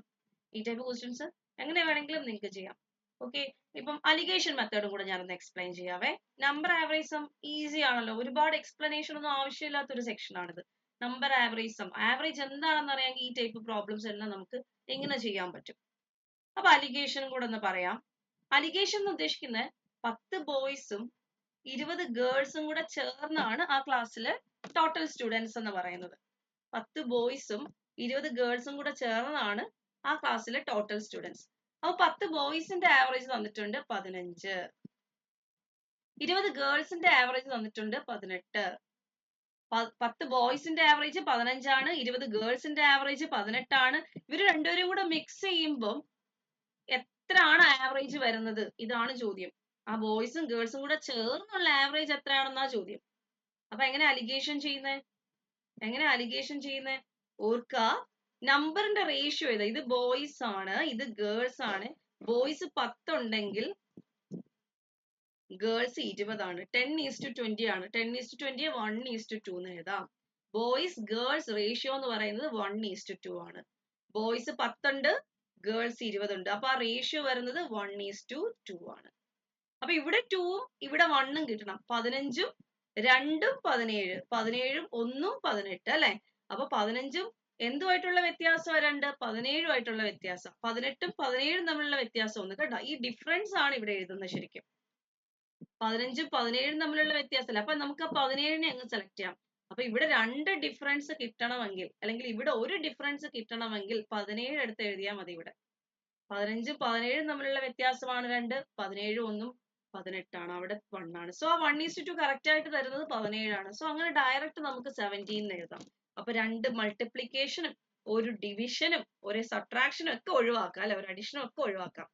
ഈ ടൈപ്പ് ക്വസ്റ്റ്യൻസ് എങ്ങനെ വേണമെങ്കിലും നിങ്ങൾക്ക് ചെയ്യാം. ഓക്കെ, ഇപ്പം അലിഗേഷൻ മെത്തേഡും കൂടെ ഞാനൊന്ന് എക്സ്പ്ലെയിൻ ചെയ്യാവേ. നമ്പർ ആവറേജ് സം ഈസി ആണല്ലോ, ഒരുപാട് എക്സ്പ്ലനേഷൻ ഒന്നും ആവശ്യമില്ലാത്ത ഒരു സെക്ഷൻ ആണിത്. നമ്പർ ആവറേജ് സം, ആവറേജ് എന്താണെന്ന് അറിയാമെങ്കിൽ ഈ ടൈപ്പ് പ്രോബ്ലംസ് എല്ലാം നമുക്ക് എങ്ങനെ ചെയ്യാൻ പറ്റും. അപ്പൊ അലിഗേഷൻ കൂടെ ഒന്ന് പറയാം. അലിഗേഷൻ എന്ന് ഉദ്ദേശിക്കുന്നത് 10 ബോയ്സും 20 ഗേൾസും കൂടെ ചേർന്നാണ് ആ ക്ലാസ്സിലെ ടോട്ടൽ സ്റ്റുഡൻസ് എന്ന് പറയുന്നത്. 10 ബോയ്സും 20 ഗേൾസും കൂടെ ചേർന്നാണ് ആ ക്ലാസ്സിലെ ടോട്ടൽ സ്റ്റുഡൻസ്. അപ്പൊ 10 ബോയ്സിന്റെ ആവറേജ് തന്നിട്ടുണ്ട് 15, 20 ഗേൾസിന്റെ ആവറേജ് തന്നിട്ടുണ്ട് 18. 10 ബോയ്സിന്റെ ആവറേജ് 15 ആണ്, 20 ഗേൾസിന്റെ ആവറേജ് 18 ആണ്. ഇവര് രണ്ടുപേരും കൂടെ മിക്സ് ചെയ്യുമ്പോൾ എത്രയാണ് ആവറേജ് വരുന്നത്? ഇതാണ് ചോദ്യം. ആ ബോയ്സും ഗേൾസും കൂടെ ചേർന്നുള്ള ആവറേജ് എത്രയാണെന്നാ ചോദ്യം. അപ്പൊ എങ്ങനെ അലിഗേഷൻ ചെയ്യുന്നേ? ഓർക്ക, നമ്പറിന്റെ റേഷ്യോ ഏതാ? ഇത് ബോയ്സ് ആണ്, ഇത് ഗേൾസ് ആണ്. ബോയ്സ് 10 ഉണ്ടെങ്കിൽ ഗേൾസ് 20 ആണ്. 10:20 ആണ്. 10:20 1:2 എന്ന് എഴുതാം. ബോയ്സ് ഗേൾസ് റേഷ്യോ എന്ന് പറയുന്നത് 1:2 ആണ്. ബോയ്സ് 10 ഉണ്ട്, ഗേൾസ് 20 ഉണ്ട്. അപ്പൊ ആ റേഷ്യോ വരുന്നത് 1:2 ആണ്. അപ്പൊ ഇവിടെ 2ഉം ഇവിടെ 1ഉം കിട്ടണം. 15ഉം രണ്ടും 17, 17ഉം 1ഉം 18 അല്ലെ. അപ്പൊ 15ഉം എന്തുമായിട്ടുള്ള വ്യത്യാസം? 17ഉമായിട്ടുള്ള വ്യത്യാസം. 18ഉം 17ഉം തമ്മിലുള്ള വ്യത്യാസം ഒന്ന് കേട്ടോ. ഈ ഡിഫറൻസ് ആണ് ഇവിടെ എഴുതുന്നത് ശരിക്കും. 15ഉം 17ഉം തമ്മിലുള്ള വ്യത്യാസമല്ല. അപ്പൊ നമുക്ക് ആ 17നെ അങ്ങ് സെലക്ട് ചെയ്യാം. അപ്പൊ ഇവിടെ രണ്ട് ഡിഫറൻസ് കിട്ടണമെങ്കിൽ, അല്ലെങ്കിൽ ഇവിടെ ഒരു ഡിഫറൻസ് കിട്ടണമെങ്കിൽ 17 എടുത്ത് എഴുതിയാൽ മതി. ഇവിടെ 15ഉം 17ഉം തമ്മിലുള്ള വ്യത്യാസമാണ് 2, 17ഉം 1ഉം 18 ആണ്. അവിടെ 1 ആണ്. സോ 1:2 കറക്റ്റ് ആയിട്ട് തരുന്നത് 17 ആണ്. സോ അങ്ങനെ ഡയറക്റ്റ് നമുക്ക് 17 എഴുതാം. അപ്പൊ രണ്ട് മൾട്ടിപ്ലിക്കേഷനും ഒരു ഡിവിഷനും ഒരു സബ്ട്രാക്ഷനും ഒക്കെ ഒഴിവാക്കാം അല്ലെ, ഒരു അഡീഷനും ഒക്കെ ഒഴിവാക്കാം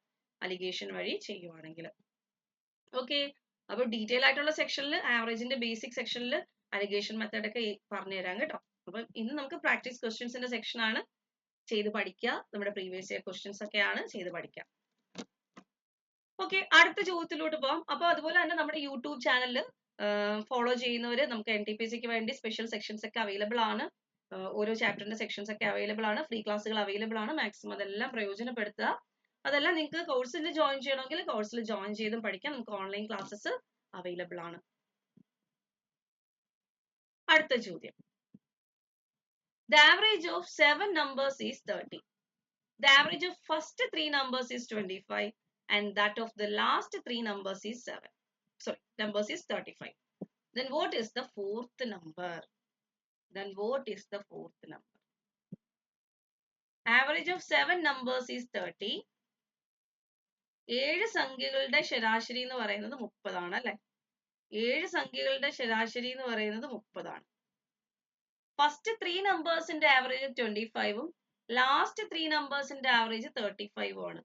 അലിഗേഷൻ വഴി ചെയ്യുവാണെങ്കിൽ. ഓക്കെ, അപ്പൊ ഡീറ്റെയിൽ ആയിട്ടുള്ള സെക്ഷനിൽ, ആവറേജിന്റെ ബേസിക് സെക്ഷനിൽ അലിഗേഷൻ മെത്തേഡ് ഒക്കെ പറഞ്ഞു തരാം കേട്ടോ. അപ്പൊ ഇന്ന് നമുക്ക് പ്രാക്ടീസ് ക്വസ്റ്റ്യൻസിന്റെ സെക്ഷൻ ആണ്, ചെയ്ത് പഠിക്കുക. നമ്മുടെ പ്രീവിയസ് ഇയർ ക്വസ്റ്റ്യൻസ് ഒക്കെയാണ് ചെയ്ത് പഠിക്കുക. ഓക്കെ, അടുത്ത ചോദ്യത്തിലോട്ട് പോവാം. അപ്പൊ അതുപോലെ തന്നെ നമ്മുടെ യൂട്യൂബ് ചാനലിൽ ഫോളോ ചെയ്യുന്നവര് നമുക്ക് NTPCക്ക് വേണ്ടി സ്പെഷ്യൽ സെക്ഷൻസ് ഒക്കെ അവൈലബിൾ ആണ്. ഓരോ ചാപ്റ്ററിന്റെ സെക്ഷൻസ് ഒക്കെ അവൈലബിൾ ആണ്. ഫ്രീ ക്ലാസ്സുകൾ അവൈലബിൾ ആണ്. മാക്സിമം അതെല്ലാം പ്രയോജനപ്പെടുത്തുക. അതെല്ലാം നിങ്ങൾക്ക് കോഴ്സിൽ ജോയിൻ ചെയ്യണമെങ്കിൽ കോഴ്സിൽ ജോയിൻ ചെയ്തും പഠിക്കാം. നമുക്ക് ഓൺലൈൻ ക്ലാസ്സസ് അവൈലബിൾ ആണ്. അടുത്ത ചോദ്യം, the average of 7 numbers is 30. The average of first 3 numbers is 25 and that of the last 3 numbers is 35. Then what is the fourth number? Average of 7 numbers is 30. 7 സംഖ്യകളുടെ ശരാശരി എന്ന് പറയുന്നത് 30 ആണ് അല്ലെ. 7 സംഖ്യകളുടെ ശരാശരി എന്ന് പറയുന്നത് 30 ആണ്. ഫസ്റ്റ് 3 നമ്പേഴ്സിന്റെ ആവറേജ് 25ഉം ലാസ്റ്റ് 3 നമ്പേഴ്സിന്റെ ആവറേജ് 35ഉം ആണ്.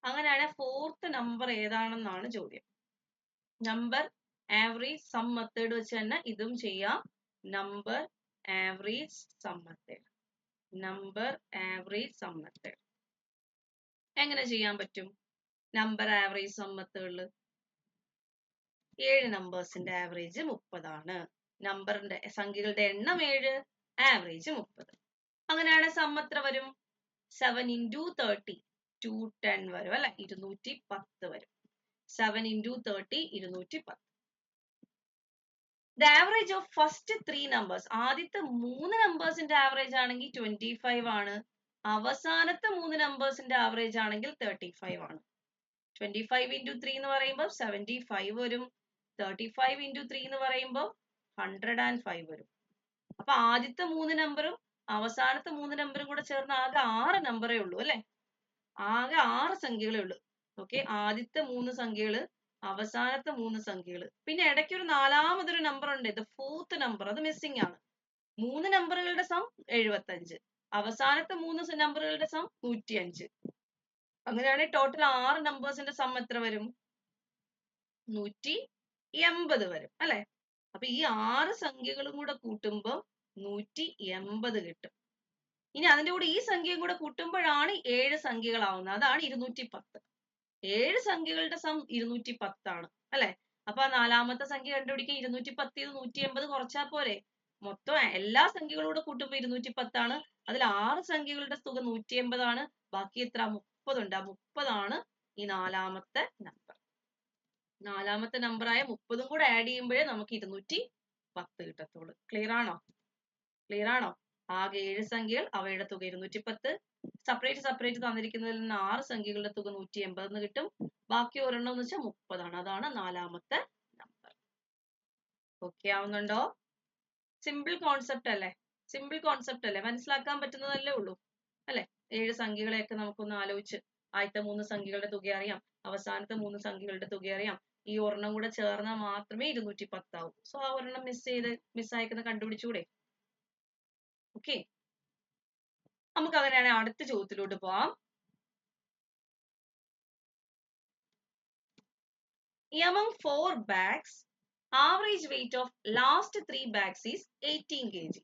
അങ്ങനെയാണ് ഫോർത്ത് നമ്പർ ഏതാണെന്നാണ് ചോദ്യം. നമ്പർ ആവറേജ് സം മെത്തേഡ് വെച്ച് തന്നെ ഇതും ചെയ്യാം. നമ്പർ ആവറേജ് സം മെത്തേഡ് എങ്ങനെ ചെയ്യാൻ പറ്റും? നമ്പർ ആവറേജ് സം മെത്തേഡിൽ 7 നമ്പേഴ്സിന്റെ ആവറേജ് 30 ആണ്. നമ്പറിന്റെ സംഖ്യകളുടെ എണ്ണം 7, ആവറേജ് 30. അങ്ങനെയാണ് സം എത്ര വരും? 7 into 30 210 വരും അല്ലെ, 210 വരും. 7 into 30 210. The average of first 3 numbers, ആദ്യത്തെ 3 നമ്പേഴ്സിന്റെ ആവറേജ് ആണെങ്കിൽ 25 ആണ്. അവസാനത്തെ 3 നമ്പേഴ്സിന്റെ ആവറേജ് ആണെങ്കിൽ 35 ആണ്. 25 into 3 എന്ന് പറയുമ്പോൾ 75 വരും. 35 into 3 എന്ന് പറയുമ്പോൾ 105 വരും. അപ്പൊ ആദ്യത്തെ 3 നമ്പറും അവസാനത്തെ 3 നമ്പറും കൂടെ ചേർന്ന് ആകെ 6 നമ്പറേ ഉള്ളൂ അല്ലെ. ആകെ 6 സംഖ്യകളേ ഉള്ളൂ. ഓക്കെ, ആദ്യത്തെ 3 സംഖ്യകള്, അവസാനത്തെ 3 സംഖ്യകള്, പിന്നെ ഇടയ്ക്ക് ഒരു നാലാമതൊരു നമ്പർ ഉണ്ട്, ഇത് ഫോർത്ത് നമ്പർ, അത് മിസ്സിംഗ് ആണ്. 3 നമ്പറുകളുടെ സം 75, അവസാനത്തെ 3 നമ്പറുകളുടെ സം 105. അങ്ങനെയാണെങ്കിൽ ടോട്ടൽ 6 നമ്പേഴ്സിന്റെ സം എത്ര വരും? 180 വരും അല്ലെ. അപ്പൊ ഈ 6 സംഖ്യകളും കൂടെ കൂട്ടുമ്പോൾ 180 കിട്ടും. ഇനി അതിന്റെ കൂടെ ഈ സംഖ്യയും കൂടെ കൂട്ടുമ്പോഴാണ് 7 സംഖ്യകളാവുന്നത്. അതാണ് 210. 7 സംഖ്യകളുടെ സം 210 ആണ് അല്ലെ. അപ്പൊ നാലാമത്തെ സംഖ്യ കണ്ടുപിടിക്കാൻ 210 180 കുറച്ചാൽ പോരെ. മൊത്തം എല്ലാ സംഖ്യകളും കൂടെ കൂട്ടുമ്പോൾ 210 ആണ്. അതിൽ 6 സംഖ്യകളുടെ തുക 180 ആണ്. ബാക്കി എത്ര? 30 ഉണ്ട്. ആ 30 ആണ് ഈ നാലാമത്തെ നമ്പർ. നാലാമത്തെ നമ്പറായ 30ഉം കൂടെ ആഡ് ചെയ്യുമ്പോഴേ നമുക്ക് 210 കിട്ടത്തുള്ളൂ. ക്ലിയർ ആണോ? ആകെ 7 സംഖ്യകൾ, അവയുടെ തുക 210. സെപ്പറേറ്റ് തന്നിരിക്കുന്നതിൽ നിന്ന് 6 സംഖ്യകളുടെ തുക 180 എന്ന് കിട്ടും. ബാക്കി ഒരെണ്ണം എന്ന് വെച്ചാൽ 30 ആണ്. അതാണ് നാലാമത്തെ നമ്പർ. ഓക്കെ ആവുന്നുണ്ടോ? സിമ്പിൾ കോൺസെപ്റ്റ് അല്ലേ? മനസ്സിലാക്കാൻ പറ്റുന്നതല്ലേ ഉള്ളൂ അല്ലെ. 7 സംഖ്യകളെയൊക്കെ നമുക്കൊന്ന് ആലോചിച്ച്, ആദ്യത്തെ 3 സംഖ്യകളുടെ തുക അറിയാം, അവസാനത്തെ 3 സംഖ്യകളുടെ തുക അറിയാം. ഈ ഒരെണ്ണം കൂടെ ചേർന്നാൽ മാത്രമേ 210 ആവൂ. സോ ആ ഒരെണ്ണം മിസ്സായിക്കുന്ന കണ്ടുപിടിച്ചൂടെ? ഓക്കെ, നമുക്ക് അങ്ങനെയാണെങ്കിൽ അടുത്ത ചോദ്യത്തിലോട്ട് പോവാം. Among 4 bags, average weight of last 3 bags is 18 kg.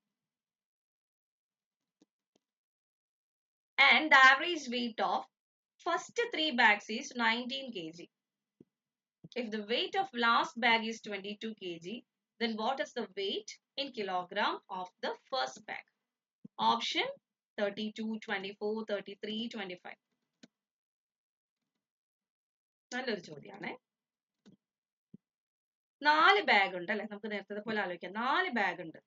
And the average weight of first 3 bags is 19 kg. If the weight of last bag is 22 kg, then what is the weight in kilogram of the first bag? Option 32, 24, 33, 25. നല്ലൊരു ചോദ്യമാണ്. 4 bag ഉണ്ട് അല്ലെ, നമുക്ക് നേരത്തെ പോലെ ആലോചിക്കാം. 4 bag ഉണ്ട്.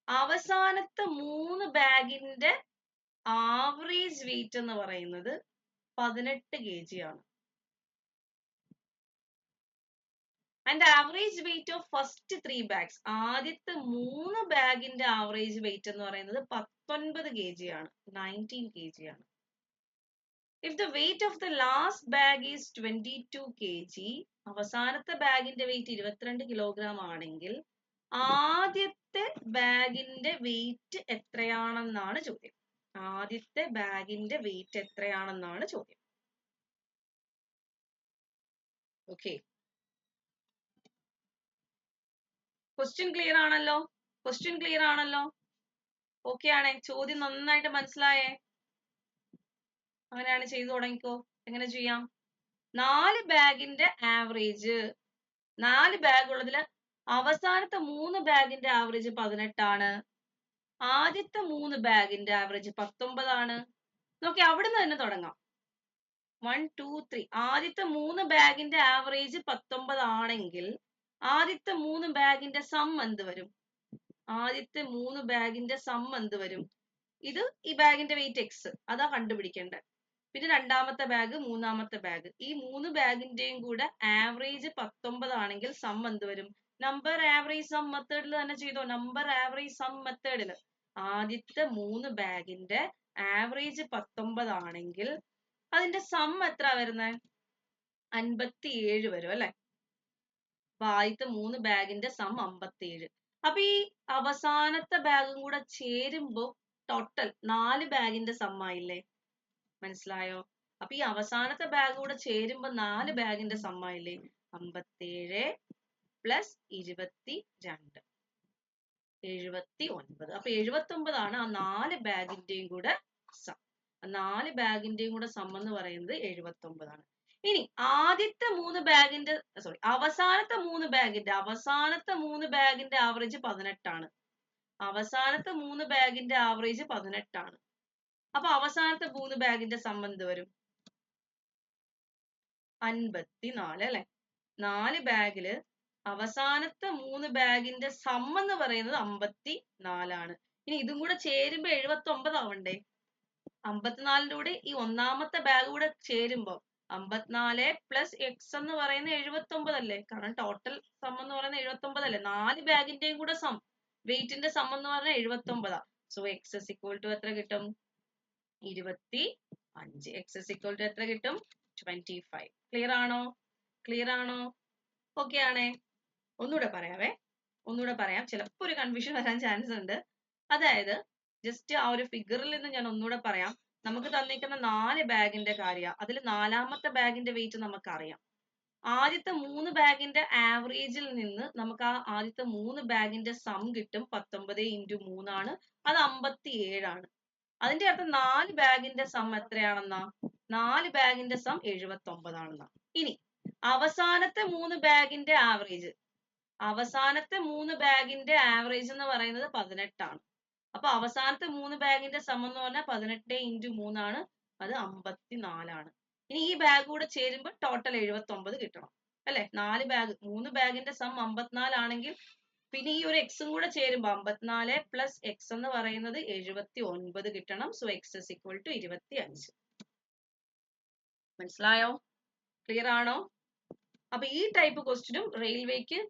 അവസാനത്തെ 3 ബാഗിന്റെ ആവറേജ് വെയിറ്റ് എന്ന് പറയുന്നത് 18 kg ആണ്. And average weight of first 3 bags, ആദ്യത്തെ 3 ബാഗിന്റെ ആവറേജ് വെയിറ്റ് എന്ന് പറയുന്നത് 19 kg ആണ്, 19 kg ആണ്. If the weight of the last bag is 22 kg, അവസാനത്തെ ബാഗിന്റെ വെയിറ്റ് 22 കിലോഗ്രാം ആണെങ്കിൽ ആദ്യത്തെ ബാഗിന്റെ വെയിറ്റ് എത്രയാണെന്നാണ് ചോദ്യം. ആദ്യത്തെ ബാഗിന്റെ വെയിറ്റ് എത്രയാണെന്നാണ് ചോദ്യം. ഓക്കെ, ക്വസ്റ്റ്യൻ ക്ലിയർ ആണല്ലോ? ക്വസ്റ്റ്യൻ ക്ലിയർ ആണല്ലോ? ഓക്കെ ആണേ? ചോദ്യം നന്നായിട്ട് മനസ്സിലായേ? അങ്ങനെയാണ് ചെയ്തു തുടങ്ങിക്കോ. എങ്ങനെ ചെയ്യാം? 4 ബാഗിന്റെ ആവറേജ്, 4 ബാഗ് ഉള്ളതിൽ അവസാനത്തെ 3 ബാഗിന്റെ ആവറേജ് 18 ആണ്. ആദ്യത്തെ 3 ബാഗിന്റെ ആവറേജ് 19 ആണ്. നോക്കി, അവിടുന്ന് തന്നെ തുടങ്ങാം. 1 2 3. ആദ്യത്തെ 3 ബാഗിന്റെ ആവറേജ് 19 ആണെങ്കിൽ ആദ്യത്തെ 3 ബാഗിന്റെ സം എന്ത് വരും? ആദ്യത്തെ 3 ബാഗിന്റെ സം എന്ത് വരും? ഇത് ഈ ബാഗിന്റെ വെയിറ്റ് എക്സ്, അതാ കണ്ടുപിടിക്കേണ്ടത്. പിന്നെ രണ്ടാമത്തെ ബാഗ്, മൂന്നാമത്തെ ബാഗ്, ഈ 3 ബാഗിന്റെയും കൂടെ ആവറേജ് 19 ആണെങ്കിൽ സം എന്ത് വരും? നമ്പർ ആവറേജ് സം മെത്തേഡിൽ തന്നെ ചെയ്തോ. നമ്പർ ആവറേജ് സം മെത്തേഡിൽ ആദ്യത്തെ 3 ബാഗിന്റെ ആവറേജ് 19 ആണെങ്കിൽ അതിന്റെ സം എത്ര വരുന്നത്? 57 വരും അല്ലെ? അപ്പൊ ആദ്യത്തെ 3 ബാഗിന്റെ സം 57. അപ്പൊ ഈ അവസാനത്തെ ബാഗും കൂടെ ചേരുമ്പോ ടോട്ടൽ 4 ബാഗിന്റെ സം ആയില്ലേ? മനസ്സിലായോ? അപ്പൊ ഈ അവസാനത്തെ ബാഗ് കൂടെ ചേരുമ്പോ 4 ബാഗിന്റെ സം ആയില്ലേ? 57 പ്ലസ് 22, 79. അപ്പൊ 79 ആണ് ആ 4 ബാഗിന്റെയും കൂടെ സം. 4 ബാഗിന്റെയും കൂടെ സം എന്ന് പറയുന്നത് 79 ആണ്. ഇനി ആദ്യത്തെ 3 ബാഗിന്റെ അവസാനത്തെ 3 ബാഗിന്റെ ആവറേജ് 18 ആണ്. അവസാനത്തെ 3 ബാഗിന്റെ ആവറേജ് 18 ആണ്. അപ്പൊ അവസാനത്തെ 3 ബാഗിന്റെ സം എന്ത് വരും? 54 അല്ലെ? 4 ബാഗില് അവസാനത്തെ 3 ബാഗിന്റെ സം എന്ന് പറയുന്നത് 54 ആണ്. ഇനി ഇതും കൂടെ ചേരുമ്പോ 79 ആവണ്ടേ? 54ന്റെ കൂടെ ഈ ഒന്നാമത്തെ ബാഗ് കൂടെ ചേരുമ്പോ 54 പ്ലസ് എക്സ് എന്ന് പറയുന്നത് 79 അല്ലേ? കാരണം ടോട്ടൽ സം എന്ന് പറയുന്നത് 79 അല്ലേ? 4 ബാഗിന്റെയും കൂടെ സം, വെയിറ്റിന്റെ സം എന്ന് പറഞ്ഞാൽ 79. So X is equal to എത്ര കിട്ടും? 25. എക്സ് ഇസ് ഈക്വൽ ടു എത്ര കിട്ടും? 25. ക്ലിയർ ആണോ? ക്ലിയർ ആണോ? ഓക്കെ ആണേ? ഒന്നുകൂടെ പറയാവേ, ഒന്നുകൂടെ പറയാം. ചിലപ്പോ ഒരു കൺഫ്യൂഷൻ വരാൻ ചാൻസ് ഉണ്ട്. അതായത് ജസ്റ്റ് ആ ഒരു ഫിഗറിൽ നിന്ന് ഞാൻ ഒന്നുകൂടെ പറയാം. നമുക്ക് തന്നിരിക്കുന്ന 4 ബാഗിന്റെ കാര്യം, അതിൽ 4ാമത്തെ ബാഗിന്റെ വെയിറ്റ് നമുക്കറിയാം. ആദ്യത്തെ 3 ബാഗിന്റെ ആവറേജിൽ നിന്ന് നമുക്ക് ആ ആദ്യത്തെ 3 ബാഗിന്റെ സം കിട്ടും. 19 × 3 ആണ്, അത് 57 ആണ്. അതിന്റെ അർത്ഥം 4 ബാഗിന്റെ സം എത്രയാണെന്നാ? 4 ബാഗിന്റെ സം 79 ആണെന്നാ. ഇനി അവസാനത്തെ 3 ബാഗിന്റെ ആവറേജ്, അവസാനത്തെ 3 ബാഗിന്റെ ആവറേജ് എന്ന് പറയുന്നത് 18 ആണ്. അപ്പൊ അവസാനത്തെ 3 ബാഗിന്റെ സം എന്ന് പറഞ്ഞാൽ 18 × 3 ആണ്, അത് 54 ആണ്. ഇനി ഈ ബാഗ് കൂടെ ചേരുമ്പോൾ ടോട്ടൽ 79 കിട്ടണം അല്ലെ? 4 ബാഗ്, 3 ബാഗിന്റെ സം 54 ആണെങ്കിൽ പിന്നെ ഈ ഒരു എക്സും കൂടെ ചേരുമ്പോ 54 പ്ലസ് എക്സ് എന്ന് പറയുന്നത് 79 കിട്ടണം. So X is equal to 25. മനസ്സിലായോ? ക്ലിയർ ആണോ? അപ്പൊ ഈ ടൈപ്പ് ക്വസ്റ്റ്യനും റെയിൽവേക്ക്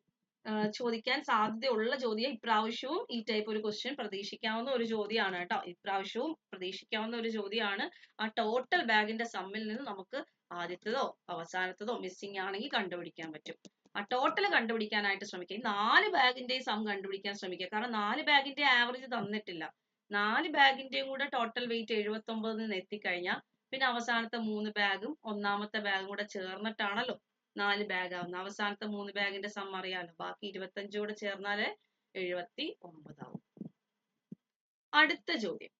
ചോദിക്കാൻ സാധ്യതയുള്ള ചോദ്യം. ഇപ്രാവശ്യവും ഈ ടൈപ്പ് ഒരു ക്വസ്റ്റ്യൻ പ്രതീക്ഷിക്കാവുന്ന ഒരു ചോദ്യമാണ് കേട്ടോ. ഇപ്രാവശ്യവും പ്രതീക്ഷിക്കാവുന്ന ഒരു ചോദ്യമാണ്. ആ ടോട്ടൽ ബാഗിന്റെ സമ്മിൽ നിന്ന് നമുക്ക് ആദ്യത്തേതോ അവസാനത്തേതോ മിസ്സിംഗ് ആണെങ്കിൽ കണ്ടുപിടിക്കാൻ പറ്റും. ആ ടോട്ടൽ കണ്ടുപിടിക്കാനായിട്ട് ശ്രമിക്കുക. 4 ബാഗിന്റെയും സം കണ്ടുപിടിക്കാൻ ശ്രമിക്കുക. കാരണം 4 ബാഗിന്റെ ആവറേജ് തന്നിട്ടില്ല. 4 ബാഗിന്റെയും കൂടെ ടോട്ടൽ വെയിറ്റ് 79 നിന്ന് എത്തിക്കഴിഞ്ഞാൽ പിന്നെ അവസാനത്തെ 3 ബാഗും ഒന്നാമത്തെ ബാഗും കൂടെ ചേർന്നിട്ടാണല്ലോ 4 ബാഗ് ആവുന്നത്. അവസാനത്തെ 3 ബാഗിന്റെ സം അറിയാലോ. ബാക്കി 25 കൂടെ ചേർന്നാല് 79 ആവും. അടുത്ത ചോദ്യം.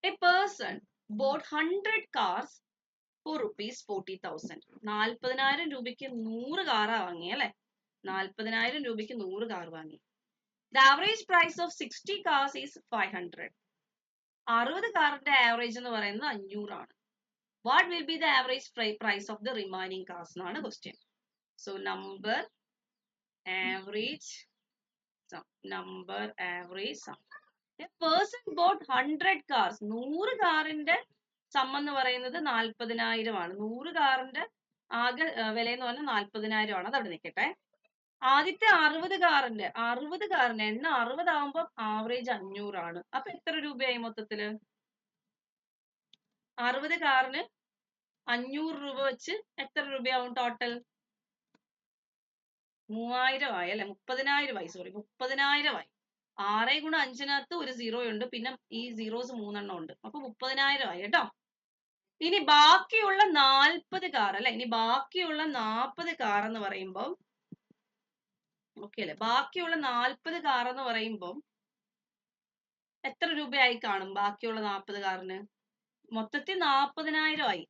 A person bought 100 cars for rupees 40,000. 40,000 രൂപയ്ക്ക് 100 കാറാ വാങ്ങി അല്ലെ? 40,000 രൂപയ്ക്ക് 100 കാർ വാങ്ങി. The average price of 60 cars is 500. 60 കാറിന്റെ ആവറേജ് എന്ന് പറയുന്നത് 500 ആണ്. What will be the average price of the remaining cars എന്നാണ് question. So number average sum, number average sum. A person bought 100 cars. 100 കാറിന്റെ സം എന്ന് പറയുന്നത് 40,000 ആണ്. 100 കാറിന്റെ ആകെ വില എന്ന് പറഞ്ഞാൽ 40,000 ആണ്. അത് അവിടെ നിൽക്കട്ടെ. ആദ്യത്തെ 60 കാറിന്റെ എണ്ണ 60 ആവുമ്പോൾ ആവറേജ് 500 ആണ്. അപ്പൊ എത്ര രൂപയായി മൊത്തത്തില്? 60 കാറിന് 500 രൂപ വെച്ച് എത്ര രൂപയാവും ടോട്ടൽ? 3000 ആയി അല്ലെ? 30,000 ആയി. സോറി, 30,000 ആയി. 6 ഗുണം 5-നകത്ത് ഒരു 0 ഉണ്ട്, പിന്നെ ഈ സീറോസ് 3 എണ്ണം ഉണ്ട്. അപ്പൊ 30,000 ആയി കേട്ടോ. ഇനി ബാക്കിയുള്ള 40 കാർ അല്ലെ? ഇനി ബാക്കിയുള്ള 40 കാർ എന്ന് പറയുമ്പോൾ ഓക്കെ അല്ലെ? ബാക്കിയുള്ള 40 കാർ എന്ന് പറയുമ്പോൾ എത്ര രൂപയായി കാണും? ബാക്കിയുള്ള 40 കാറിന് മൊത്തത്തിൽ 40,000 ആയി.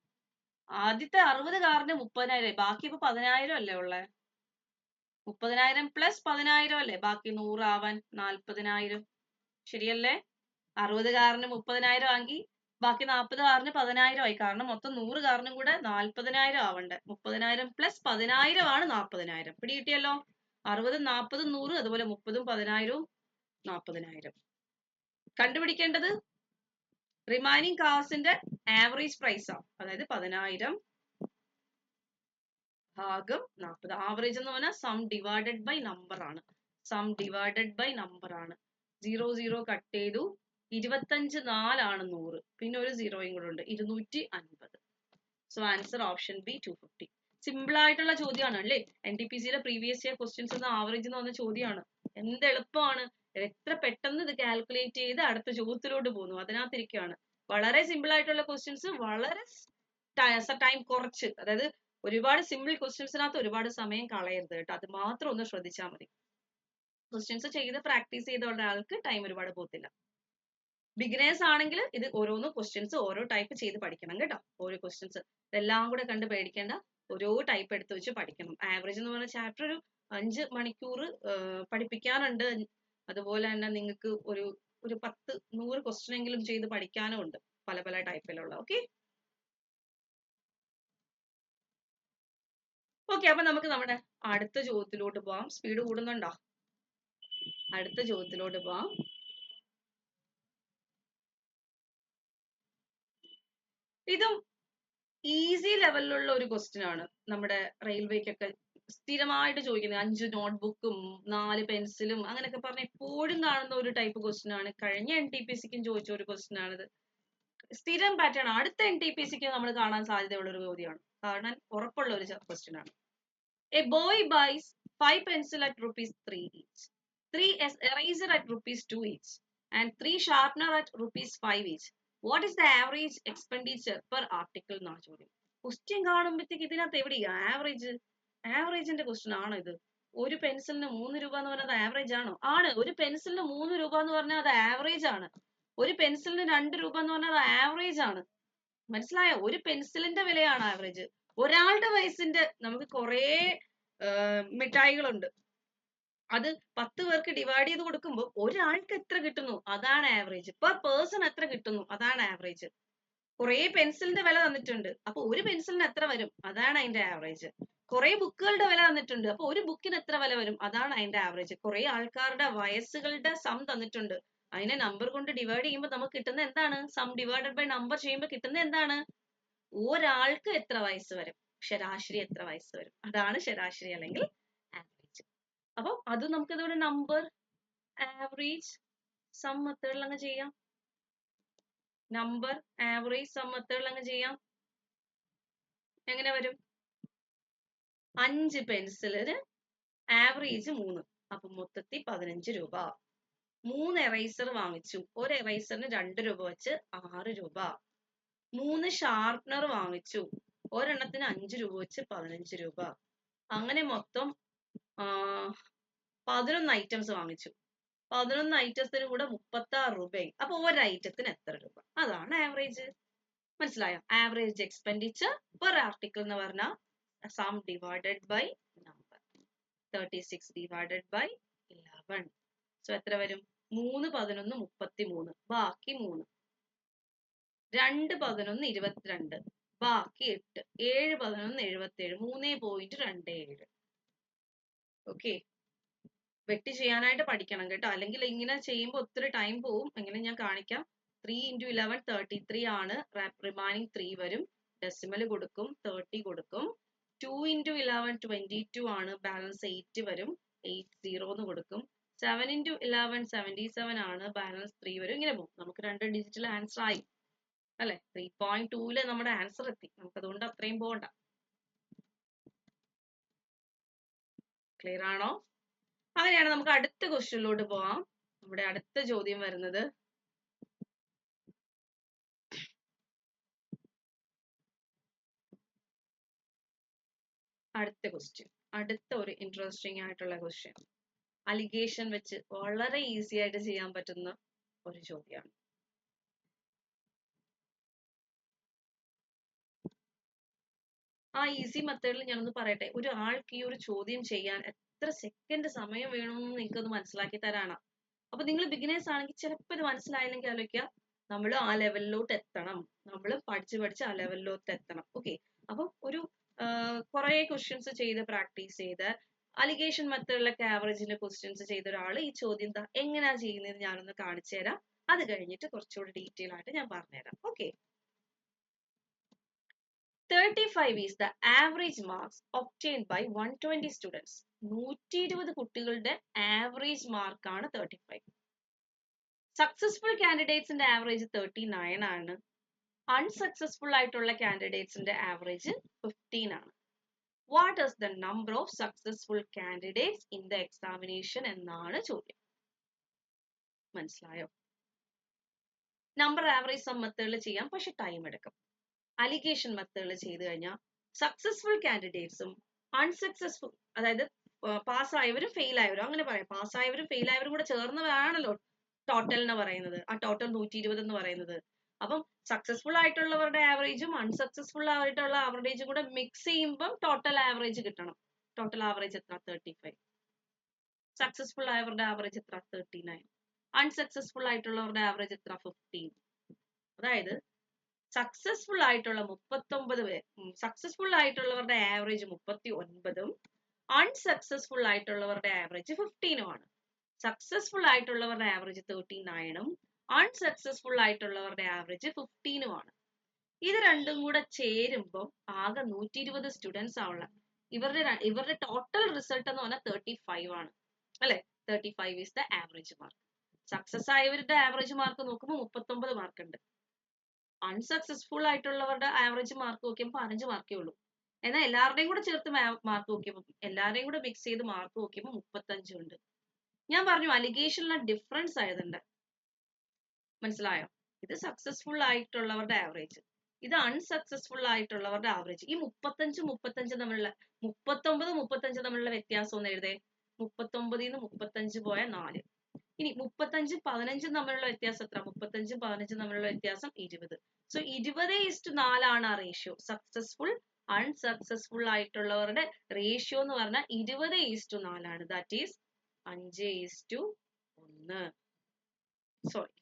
ആദ്യത്തെ 60 കാറിന് 30,000 ആയി. ബാക്കി ഇപ്പൊ 10,000 അല്ലേ ഉള്ളേ? 30,000 പ്ലസ് 10,000 അല്ലേ ബാക്കി 100 ആവാൻ? 40,000 ശരിയല്ലേ? 60 കാറിന് 30,000 ആക്കി, ബാക്കി 40 കാറിന് 10,000 ആയി. കാരണം മൊത്തം 100 കാറിനും കൂടെ 40,000 ആവണ്ടേ. 30,000 പ്ലസ് 10,000 ആണ് 40,000. പിടി കിട്ടിയല്ലോ? 60, 40, 100, അതുപോലെ 30, 10,000, 40,000. കണ്ടുപിടിക്കേണ്ടത് റിമൈനിങ് കാർസിന്റെ ആവറേജ് പ്രൈസ് ആണ്. അതായത് 10,000 ഭാഗം 40. ആവറേജ് എന്ന് പറഞ്ഞാൽ സം ഡിവൈഡഡ് ബൈ നമ്പർ ആണ്. സം ഡിവൈഡഡ് ബൈ നമ്പർ ആണ്. 0 കട്ട് ചെയ്തു. 25 4 ആണ് 100. പിന്നെ ഒരു 0യും കൂടെ ഉണ്ട്. 250. So answer option B 250. Simple ആയിട്ടുള്ള ചോദ്യമാണ് അല്ലേ? NTPCയുടെ പ്രീവിയസ് ഇയർ ക്വസ്റ്റ്യൻസ് എന്ന ആവറേജ് എന്ന് പറഞ്ഞ ചോദ്യമാണ്. എന്ത് എളുപ്പമാണ്, എത്ര പെട്ടെന്ന് ഇത് കാൽക്കുലേറ്റ് ചെയ്ത് അടുത്ത ചോദ്യത്തിലോട്ട് പോകുന്നു. അതിനകത്തിരിക്കുകയാണ്. വളരെ സിമ്പിൾ ആയിട്ടുള്ള ക്വസ്റ്റ്യൻസ്, വളരെ ടൈം കുറച്ച്, അതായത് ഒരുപാട് സിമ്പിൾ ക്വസ്റ്റ്യൻസിനകത്ത് ഒരുപാട് സമയം കളയരുത് കേട്ടോ. അത് മാത്രം ഒന്ന് ശ്രദ്ധിച്ചാൽ മതി. ക്വസ്റ്റ്യൻസ് ചെയ്ത് പ്രാക്ടീസ് ചെയ്ത ഒരാൾക്ക് ടൈം ഒരുപാട് പോകത്തില്ല. ബിഗിനേഴ്സ് ആണെങ്കിൽ ഇത് ഓരോന്ന് ക്വസ്റ്റ്യൻസ് ഓരോ ടൈപ്പ് ചെയ്ത് പഠിക്കണം കേട്ടോ. ഓരോ ക്വസ്റ്റ്യൻസ് ഇതെല്ലാം കൂടെ കണ്ട് പേടിക്കേണ്ട. ഓരോ ടൈപ്പ് എടുത്ത് വെച്ച് പഠിക്കണം. ആവറേജ് എന്ന് പറഞ്ഞ ചാപ്റ്റർ ഒരു 5 മണിക്കൂർ പഠിപ്പിക്കാനുണ്ട്. അതുപോലെ തന്നെ നിങ്ങൾക്ക് ഒരു 10 100 ക്വസ്റ്റ്യൻ എങ്കിലും ചെയ്ത് പഠിക്കാനും ഉണ്ട്, പല പല ടൈപ്പിലുള്ള. ഓക്കെ ഓക്കെ അപ്പൊ നമുക്ക് നമ്മുടെ അടുത്ത ചോദ്യത്തിലോട്ട് പോവാം. സ്പീഡ് കൂടുന്നുണ്ടോ? അടുത്ത ചോദ്യത്തിലോട്ട് പോവാം. ഇതും ഈസി ലെവലിലുള്ള ഒരു ക്വസ്റ്റ്യൻ ആണ്. നമ്മുടെ റെയിൽവേക്കൊക്കെ സ്ഥിരമായിട്ട് ചോദിക്കുന്നത് 5 നോട്ട്ബുക്കും 4 പെൻസിലും അങ്ങനെയൊക്കെ പറഞ്ഞ് എപ്പോഴും കാണുന്ന ഒരു ടൈപ്പ് ക്വസ്റ്റ്യൻ ആണ്. കഴിഞ്ഞ NTPCക്കും ചോദിച്ച ഒരു ക്വസ്റ്റ്യൻ ആണിത്. സ്ഥിരം പാറ്റേൺ. അടുത്ത NTPCക്ക് നമ്മൾ കാണാൻ സാധ്യതയുള്ള ഒരു ചോദ്യമാണ്. കാരണം ഉറപ്പുള്ള ഒരു ക്വസ്റ്റ്യൻ ആണ്. A boy buys 5 pencil at ₹3 each, 3 eraser at ₹2 each, and 3 sharpener at ₹5 each. What is the average expenditure per article എന്നാണ് ചോദ്യം. ക്വസ്റ്റ്യൻ കാണുമ്പോഴത്തേക്ക് ഇതിനകത്ത് എവിടെയാ ആവറേജ്? ആവറേജിന്റെ ക്വസ്റ്റ്യൻ ആണോ ഇത്? ഒരു പെൻസിലിന് 3 രൂപ എന്ന് പറഞ്ഞാൽ ആവറേജ് ആണോ? ആണ്. ഒരു പെൻസിലിന് 3 രൂപ എന്ന് പറഞ്ഞാൽ അത് ആവറേജ് ആണ്. ഒരു പെൻസിലിന് 2 രൂപ എന്ന് പറഞ്ഞാൽ അത് ആവറേജ് ആണ്. മനസ്സിലായോ? ഒരു പെൻസിലിന്റെ വിലയാണ് ആവറേജ്. ഒരാളുടെ വയസ്സിന്റെ നമുക്ക് കുറേ മിഠായികളുണ്ട്. അത് 10 പേർക്ക് ഡിവൈഡ് ചെയ്ത് കൊടുക്കുമ്പോൾ ഒരാൾക്ക് എത്ര കിട്ടുന്നു അതാണ് ആവറേജ്. പെർ പേഴ്സൺ എത്ര കിട്ടുന്നു അതാണ് ആവറേജ്. കുറെ പെൻസിലിന്റെ വില തന്നിട്ടുണ്ട്, അപ്പൊ ഒരു പെൻസിലിന് എത്ര വരും അതാണ് അതിന്റെ ആവറേജ്. കുറെ ബുക്കുകളുടെ വില തന്നിട്ടുണ്ട്, അപ്പൊ ഒരു ബുക്കിന് എത്ര വില വരും അതാണ് അതിന്റെ ആവറേജ്. കുറെ ആൾക്കാരുടെ വയസ്സുകളുടെ സം തന്നിട്ടുണ്ട്, അതിനെ നമ്പർ കൊണ്ട് ഡിവൈഡ് ചെയ്യുമ്പോൾ നമുക്ക് കിട്ടുന്ന എന്താണ്? സം ഡിവൈഡഡ് ബൈ നമ്പർ ചെയ്യുമ്പോൾ കിട്ടുന്ന എന്താണ്? ഒരാൾക്ക് എത്ര വയസ്സ് വരും, ശരാശരി എത്ര വയസ്സ് വരും, അതാണ് ശരാശരി അല്ലെങ്കിൽ ആവറേജ്. അപ്പൊ അത് നമുക്ക് ഇതോടെ നമ്പർ ആവറേജ് സം മെത്തേഡിൽ അങ്ങ് ചെയ്യാം. നമ്പർ ആവറേജ് സം മെത്തേഡിൽ അങ്ങ് ചെയ്യാം. എങ്ങനെ വരും? 5 പെൻസിലിന് ആവറേജ് 3, അപ്പൊ മൊത്തത്തിൽ 15 രൂപ. 3 എറൈസർ വാങ്ങിച്ചു, ഒരു എറൈസറിന് 2 രൂപ വെച്ച് 6 രൂപ. 3 ഷാർപ്നർ വാങ്ങിച്ചു, ഒരെണ്ണത്തിന് 5 രൂപ വെച്ച് 15 രൂപ. അങ്ങനെ മൊത്തം 11 ഐറ്റംസ് വാങ്ങിച്ചു. 11 ഐറ്റത്തിന് കൂടെ 36 രൂപയായി. അപ്പൊ ഒരു ഐറ്റത്തിന് എത്ര രൂപ? അതാണ് ആവറേജ്. മനസ്സിലായോ? ആവറേജ് എക്സ്പെൻഡിച്ചർ പെർ ആർട്ടിക്കിൾ എന്ന് പറഞ്ഞാൽ sum divided by number. 36 divided by 11. So എത്ര വരും? 3 11 33, ബാക്കി 3. 2 11 22, ബാക്കി 8. 7 11 77, 3.27. ഓക്കെ, വെട്ടി ചെയ്യാനായിട്ട് പഠിക്കണം കേട്ടോ, അല്ലെങ്കിൽ ഇങ്ങനെ ചെയ്യുമ്പോൾ ഒത്തിരി ടൈം പോവും. എങ്ങനെ ഞാൻ കാണിക്കാം. 3 into 11 33 ആണ്, റിമൈനിങ് 3 വരും. ഡെസിമൽ കൊടുക്കും, 30 കൊടുക്കും. 2 into 11 22 ആണ്, ബാലൻസ് 8 വരും, 80 എന്ന് കൊടുക്കും. 7 into 11 77 ആണ്, ബാലൻസ് 3 വരും. ഇങ്ങനെ പോകും. നമുക്ക് 2 ഡിജിറ്റിൽ ആൻസർ ആയി അല്ലെ? 3.2 നമ്മുടെ ആൻസർ എത്തി. നമുക്ക് അതുകൊണ്ട് അത്രയും പോകണ്ട. ക്ലിയർ ആണോ? അങ്ങനെയാണ് നമുക്ക് അടുത്ത ക്വസ്റ്റ്യനിലോട്ട് പോവാം. നമ്മുടെ അടുത്ത ചോദ്യം വരുന്നത് അടുത്ത ഒരു ഇൻട്രസ്റ്റിംഗ് ആയിട്ടുള്ള ക്വസ്റ്റ്യൻ, അലിഗേഷൻ വെച്ച് വളരെ ഈസി ആയിട്ട് ചെയ്യാൻ പറ്റുന്ന ഒരു ചോദ്യമാണ്. ആ ഈസി മെത്തേഡിൽ ഞാനൊന്ന് പറയട്ടെ. ഒരു ആൾക്ക് ഈ ഒരു ചോദ്യം ചെയ്യാൻ എത്ര സെക്കൻഡ് സമയം വേണമെന്ന് നിങ്ങൾക്കൊന്ന് മനസ്സിലാക്കി തരാനാ. അപ്പൊ നിങ്ങൾ ബിഗിനേഴ്സ് ആണെങ്കിൽ ചിലപ്പോൾ ഇത് മനസ്സിലായില്ലെങ്കിൽ ആലോചിക്കുക, നമ്മൾ ആ ലെവലിലോട്ട് എത്തണം. നമ്മൾ പഠിച്ച് ആ ലെവലിലോട്ട് എത്തണം. ഓക്കെ, അപ്പം ഒരു കുറെ ക്വസ്റ്റ്യൻസ് ചെയ്ത് പ്രാക്ടീസ് ചെയ്ത് അലിഗേഷൻ മെത്തേഡിലൊക്കെ ആവറേജിന്റെ ക്വസ്റ്റ്യൻസ് ചെയ്ത ഒരാൾ ഈ ചോദ്യം എങ്ങനെയാ ചെയ്യുന്നതെന്ന് ഞാനൊന്ന് കാണിച്ചു തരാം. അത് കഴിഞ്ഞിട്ട് കുറച്ചുകൂടി ഡീറ്റെയിൽ ആയിട്ട് ഞാൻ പറഞ്ഞുതരാം. Okay, 35 is the average marks obtained by 120 students. 120 കുട്ടികളുടെ ആവറേജ് മാർക്കാണ് 35. സക്സസ്ഫുൾ കാൻഡിഡേറ്റ്സിന്റെ ആവറേജ് 39 ആണ്. അൺസക്സസ്ഫുൾ ആയിട്ടുള്ള കാൻഡിഡേറ്റ്സിന്റെ ആവറേജ് 15 ആണ്. What is the number of successful candidates in the examination എന്നാണ് ചോദ്യം. മനസ്സിലായോ? നമ്പർ ആവറേജ് സം മെത്തേഡിൽ ചെയ്യാം, പക്ഷെ ടൈം എടുക്കും. അലിഗേഷൻ മെത്തേഡിൽ ചെയ്ത് കഴിഞ്ഞാൽ സക്സസ്ഫുൾ കാൻഡിഡേറ്റ്സും അൺസക്സസ്ഫുൾ, അതായത് പാസ്സായവരും ഫെയിൽ ആയവരും, അങ്ങനെ പറയാം, പാസ്സായവരും ഫെയിൽ ആയവരും കൂടെ ചേർന്നതാണല്ലോ ടോട്ടൽ എന്ന് പറയുന്നത്. ആ ടോട്ടൽ 120 എന്ന് പറയുന്നത്. അപ്പം സക്സസ്ഫുൾ ആയിട്ടുള്ളവരുടെ ആവറേജും അൺസക്സസ്ഫുൾ ആയിട്ടുള്ള ആവറേജും കൂടെ മിക്സ് ചെയ്യുമ്പോൾ ടോട്ടൽ ആവറേജ് കിട്ടണം. ടോട്ടൽ ആവറേജ് എത്ര? 35. സക്സസ്ഫുൾ ആയവരുടെ ആവറേജ് എത്ര? 39. അൺസക്സസ്ഫുൾ ആയിട്ടുള്ളവരുടെ ആവറേജ് എത്ര? 15. അതായത് സക്സസ്ഫുൾ ആയിട്ടുള്ള 39 പേര്, സക്സസ്ഫുൾ ആയിട്ടുള്ളവരുടെ ആവറേജ് 39ഉം അൺസക്സസ്ഫുൾ ആയിട്ടുള്ളവരുടെ ആവറേജ് 15ഉമാണ്. സക്സസ്ഫുൾ ആയിട്ടുള്ളവരുടെ ആവറേജ് 39ഉം അൺസക്സസ്ഫുൾ ആയിട്ടുള്ളവരുടെ ആവറേജ് 15ഉമാണ്. ഇത് രണ്ടും കൂടെ ചേരുമ്പോൾ ആകെ 120 സ്റ്റുഡൻസ് ആവുള്ള. ഇവരുടെ ടോട്ടൽ റിസൾട്ട് എന്ന് പറഞ്ഞാൽ 35 ആണ് അല്ലെ? 35 is the average mark. Success ആയവരുടെ ആവറേജ് മാർക്ക് നോക്കുമ്പോൾ 39 മാർക്ക് ഉണ്ട്. അൺസക്സസ്ഫുൾ ആയിട്ടുള്ളവരുടെ ആവറേജ് മാർക്ക് നോക്കിയപ്പോൾ 15 മാർക്കേ ഉള്ളൂ. എന്നാൽ എല്ലാവരുടെയും കൂടെ ചേർത്ത് മാർക്ക് നോക്കിയപ്പോൾ, എല്ലാവരെയും കൂടെ മിക്സ് ചെയ്ത് മാർക്ക് നോക്കിയപ്പോൾ 35 ഉണ്ട്. ഞാൻ പറഞ്ഞു അലിഗേഷനിലെ ഡിഫറൻസ് ആയതുണ്ട്. മനസ്സിലായോ? ഇത് സക്സസ്ഫുൾ ആയിട്ടുള്ളവരുടെ ആവറേജ്, ഇത് അൺസക്സസ്ഫുൾ ആയിട്ടുള്ളവരുടെ ആവറേജ്. ഈ 35 തമ്മിലുള്ള 39 തമ്മിലുള്ള വ്യത്യാസം ഒന്ന് എഴുതേ. 39 35 പോയാൽ 4. ഇനി 35 15 തമ്മിലുള്ള വ്യത്യാസം എത്ര? 35 15 തമ്മിലുള്ള വ്യത്യാസം 20. സോ 20:4 ആണ് ആ റേഷ്യോ. സക്സസ്ഫുൾ അൺസക്സസ്ഫുൾ ആയിട്ടുള്ളവരുടെ റേഷ്യോ എന്ന് പറഞ്ഞാൽ 20:4 ആണ്. That is 5:1. സോറി,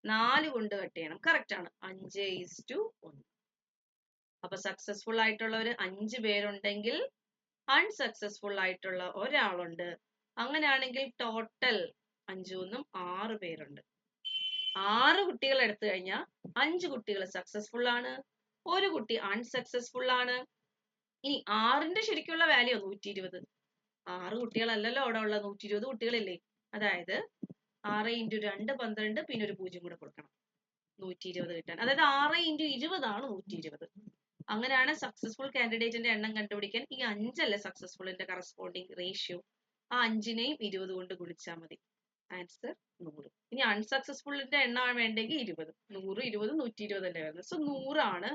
4 കൊണ്ട് കട്ട് ചെയ്യണം. കറക്റ്റ് ആണ്, 5:1. അപ്പൊ സക്സസ്ഫുൾ ആയിട്ടുള്ളവര് 5 പേരുണ്ടെങ്കിൽ അൺസക്സസ്ഫുൾ ആയിട്ടുള്ള ഒരാളുണ്ട്. അങ്ങനെയാണെങ്കിൽ ടോട്ടൽ 5 6 പേരുണ്ട്. 6 കുട്ടികൾ എടുത്തു കഴിഞ്ഞാൽ 5 കുട്ടികൾ സക്സസ്ഫുൾ ആണ്, 1 കുട്ടി അൺസക്സസ്ഫുൾ ആണ്. ഇനി 6ന്റെ ശരിക്കുള്ള വാല്യൂ 120. 6 കുട്ടികളല്ലല്ലോ അവിടെ ഉള്ള 120 കുട്ടികളില്ലേ? അതായത് 6 × 2 12, പിന്നെ ഒരു 0 കൂടെ കൊടുക്കണം 120 കിട്ടാൻ. അതായത് 6 × 20 ആണ് 120. അങ്ങനെയാണ് സക്സസ്ഫുൾ കാൻഡിഡേറ്റിന്റെ എണ്ണം കണ്ടുപിടിക്കാൻ. ഈ 5 അല്ലേ സക്സസ്ഫുളിന്റെ കറസ്പോണ്ടിങ് റേഷ്യോ. ആ 5നെയും 20 കൊണ്ട് ഗുണിച്ചാൽ മതി. ആൻസർ 100. ഇനി അൺസക്സസ്ഫുളിന്റെ എണ്ണം വേണ്ടെങ്കിൽ 20. 100 20 120 അല്ലേ വരുന്നത്. സോ 100 ആണ്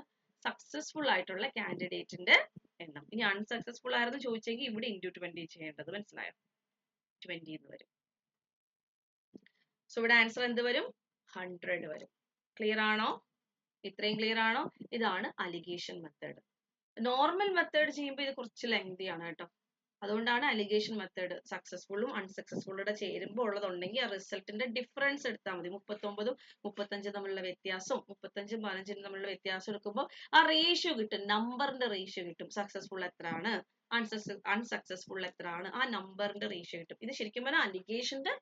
സക്സസ്ഫുൾ ആയിട്ടുള്ള കാൻഡിഡേറ്റിന്റെ എണ്ണം. ഇനി അൺസക്സസ്ഫുൾ ആയിരുന്നു ചോദിച്ചെങ്കിൽ ഇവിടെ × 20 ചെയ്യേണ്ടത്. മനസ്സിലായോ? 20 എന്ന് വരും. സോ ഇവിടെ ആൻസർ എന്ത് വരും? 100 വരും. ക്ലിയർ ആണോ? ഇത്രയും ക്ലിയർ ആണോ? ഇതാണ് അലിഗേഷൻ മെത്തേഡ്. നോർമൽ മെത്തേഡ് ചെയ്യുമ്പോൾ ഇത് കുറച്ച് ലെങ്തി ആണ് കേട്ടോ. അതുകൊണ്ടാണ് അലിഗേഷൻ മെത്തേഡ്. സക്സസ്ഫുള്ളും അൺസക്സസ്ഫുള്ളുടെ ചേരുമ്പോൾ ഉള്ളതുണ്ടെങ്കിൽ ആ റിസൾട്ടിന്റെ ഡിഫറൻസ് എടുത്താൽ മതി. 39ഉം 35ഉം തമ്മിലുള്ള വ്യത്യാസവും 35ഉം 15ഉം തമ്മിലുള്ള വ്യത്യാസം എടുക്കുമ്പോൾ ആ റേഷ്യോ കിട്ടും, നമ്പറിന്റെ റേഷ്യോ കിട്ടും. സക്സസ്ഫുൾ എത്രയാണ്, അൺസക്സസ്ഫുൾ എത്രയാണ്, ആ നമ്പറിന്റെ റേഷ്യോ കിട്ടും. ഇത് ശരിക്കും പറഞ്ഞാൽ അലിഗേഷന്റെ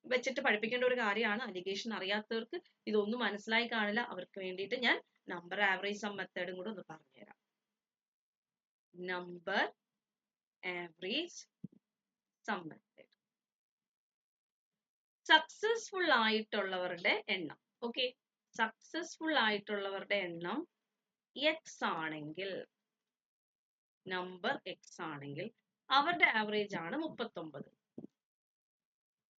വെച്ചിട്ട് പഠിപ്പിക്കേണ്ട ഒരു കാര്യമാണ്. അലിഗേഷൻ അറിയാത്തവർക്ക് ഇതൊന്നും മനസ്സിലായി കാണില്ല. അവർക്ക് വേണ്ടിയിട്ട് ഞാൻ നമ്പർ ആവറേജ് സം മെത്തേഡും കൂടെ ഒന്ന് പറഞ്ഞുതരാം. Number average sum method. Successful ആയിട്ടുള്ളവരുടെ എണ്ണം, ഓക്കെ, സക്സസ്ഫുൾ ആയിട്ടുള്ളവരുടെ എണ്ണം എക്സ് ആണെങ്കിൽ, നമ്പർ എക്സ് ആണെങ്കിൽ അവരുടെ ആവറേജ് ആണ് 39.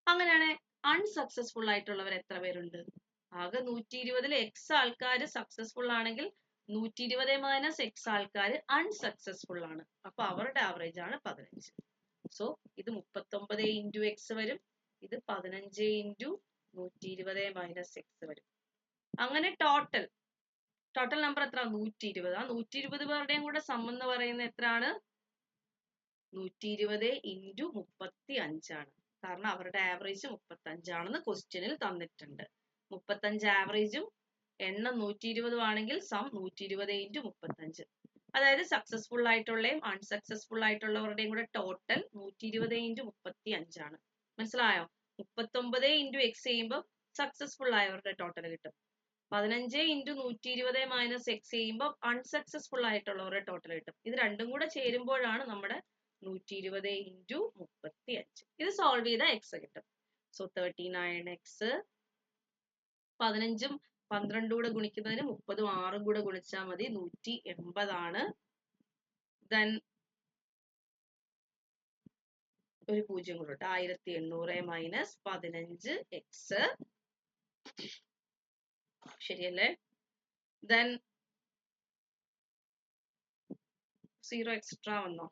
അങ്ങനെയാണ് അൺസക്സസ്ഫുൾ ആയിട്ടുള്ളവർ എത്ര പേരുണ്ട്? ആകെ 120ൽ എക്സ് ആൾക്കാർ സക്സസ്ഫുൾ ആണെങ്കിൽ 120 മൈനസ് എക്സ് ആൾക്കാർ അൺസക്സസ്ഫുൾ ആണ്. അപ്പൊ അവരുടെ ആവറേജ് ആണ് 15. സോ ഇത് 39 ഇൻറ്റു എക്സ് വരും, ഇത് 15 ഇൻറ്റു 120 മൈനസ് എക്സ് വരും. അങ്ങനെ ടോട്ടൽ നമ്പർ എത്ര? 120. ആ 120 പേരുടെയും കൂടെ സം എന്ന് പറയുന്നത് എത്രയാണ്? 120 ഇൻറ്റു 35 ആണ്. കാരണം അവരുടെ ആവറേജ് 35 ആണെന്ന് ക്വസ്റ്റ്യനിൽ തന്നിട്ടുണ്ട്. 35 ആവറേജും എണ്ണം 120 ആണെങ്കിൽ സം 120 ഇൻറ്റു 35. അതായത് സക്സസ്ഫുൾ ആയിട്ടുള്ളയും അൺസക്സസ്ഫുൾ ആയിട്ടുള്ളവരുടെയും കൂടെ ടോട്ടൽ 120 ഇൻറ്റു 35 ആണ്. മനസ്സിലായോ? 39 ഇൻറ്റു എക്സ് ചെയ്യുമ്പോൾ സക്സസ്ഫുൾ ആയവരുടെ ടോട്ടൽ കിട്ടും. 15 ഇൻറ്റു 120 മൈനസ് എക്സ് ചെയ്യുമ്പോൾ അൺസക്സസ്ഫുൾ ആയിട്ടുള്ളവരുടെ ടോട്ടൽ കിട്ടും. ഇത് രണ്ടും കൂടെ ചേരുമ്പോഴാണ് നമ്മുടെ 120 ഇൻറ്റു 35. ഇത് സോൾവ് ചെയ്താൽ എക്സ് കിട്ടും. സോ 39x 15ഉം 12 കൂടെ ഗുണിക്കുന്നതിന് 30ഉം 6ഉം കൂടെ ഗുണിച്ചാൽ മതി, 180 ആണ്. ദെൻ ഒരു 0 കൂടെ 1800 മൈനസ് 15x, ശരിയല്ലേ? ദെൻ 0 എക്സ്ട്രാ വന്നോ?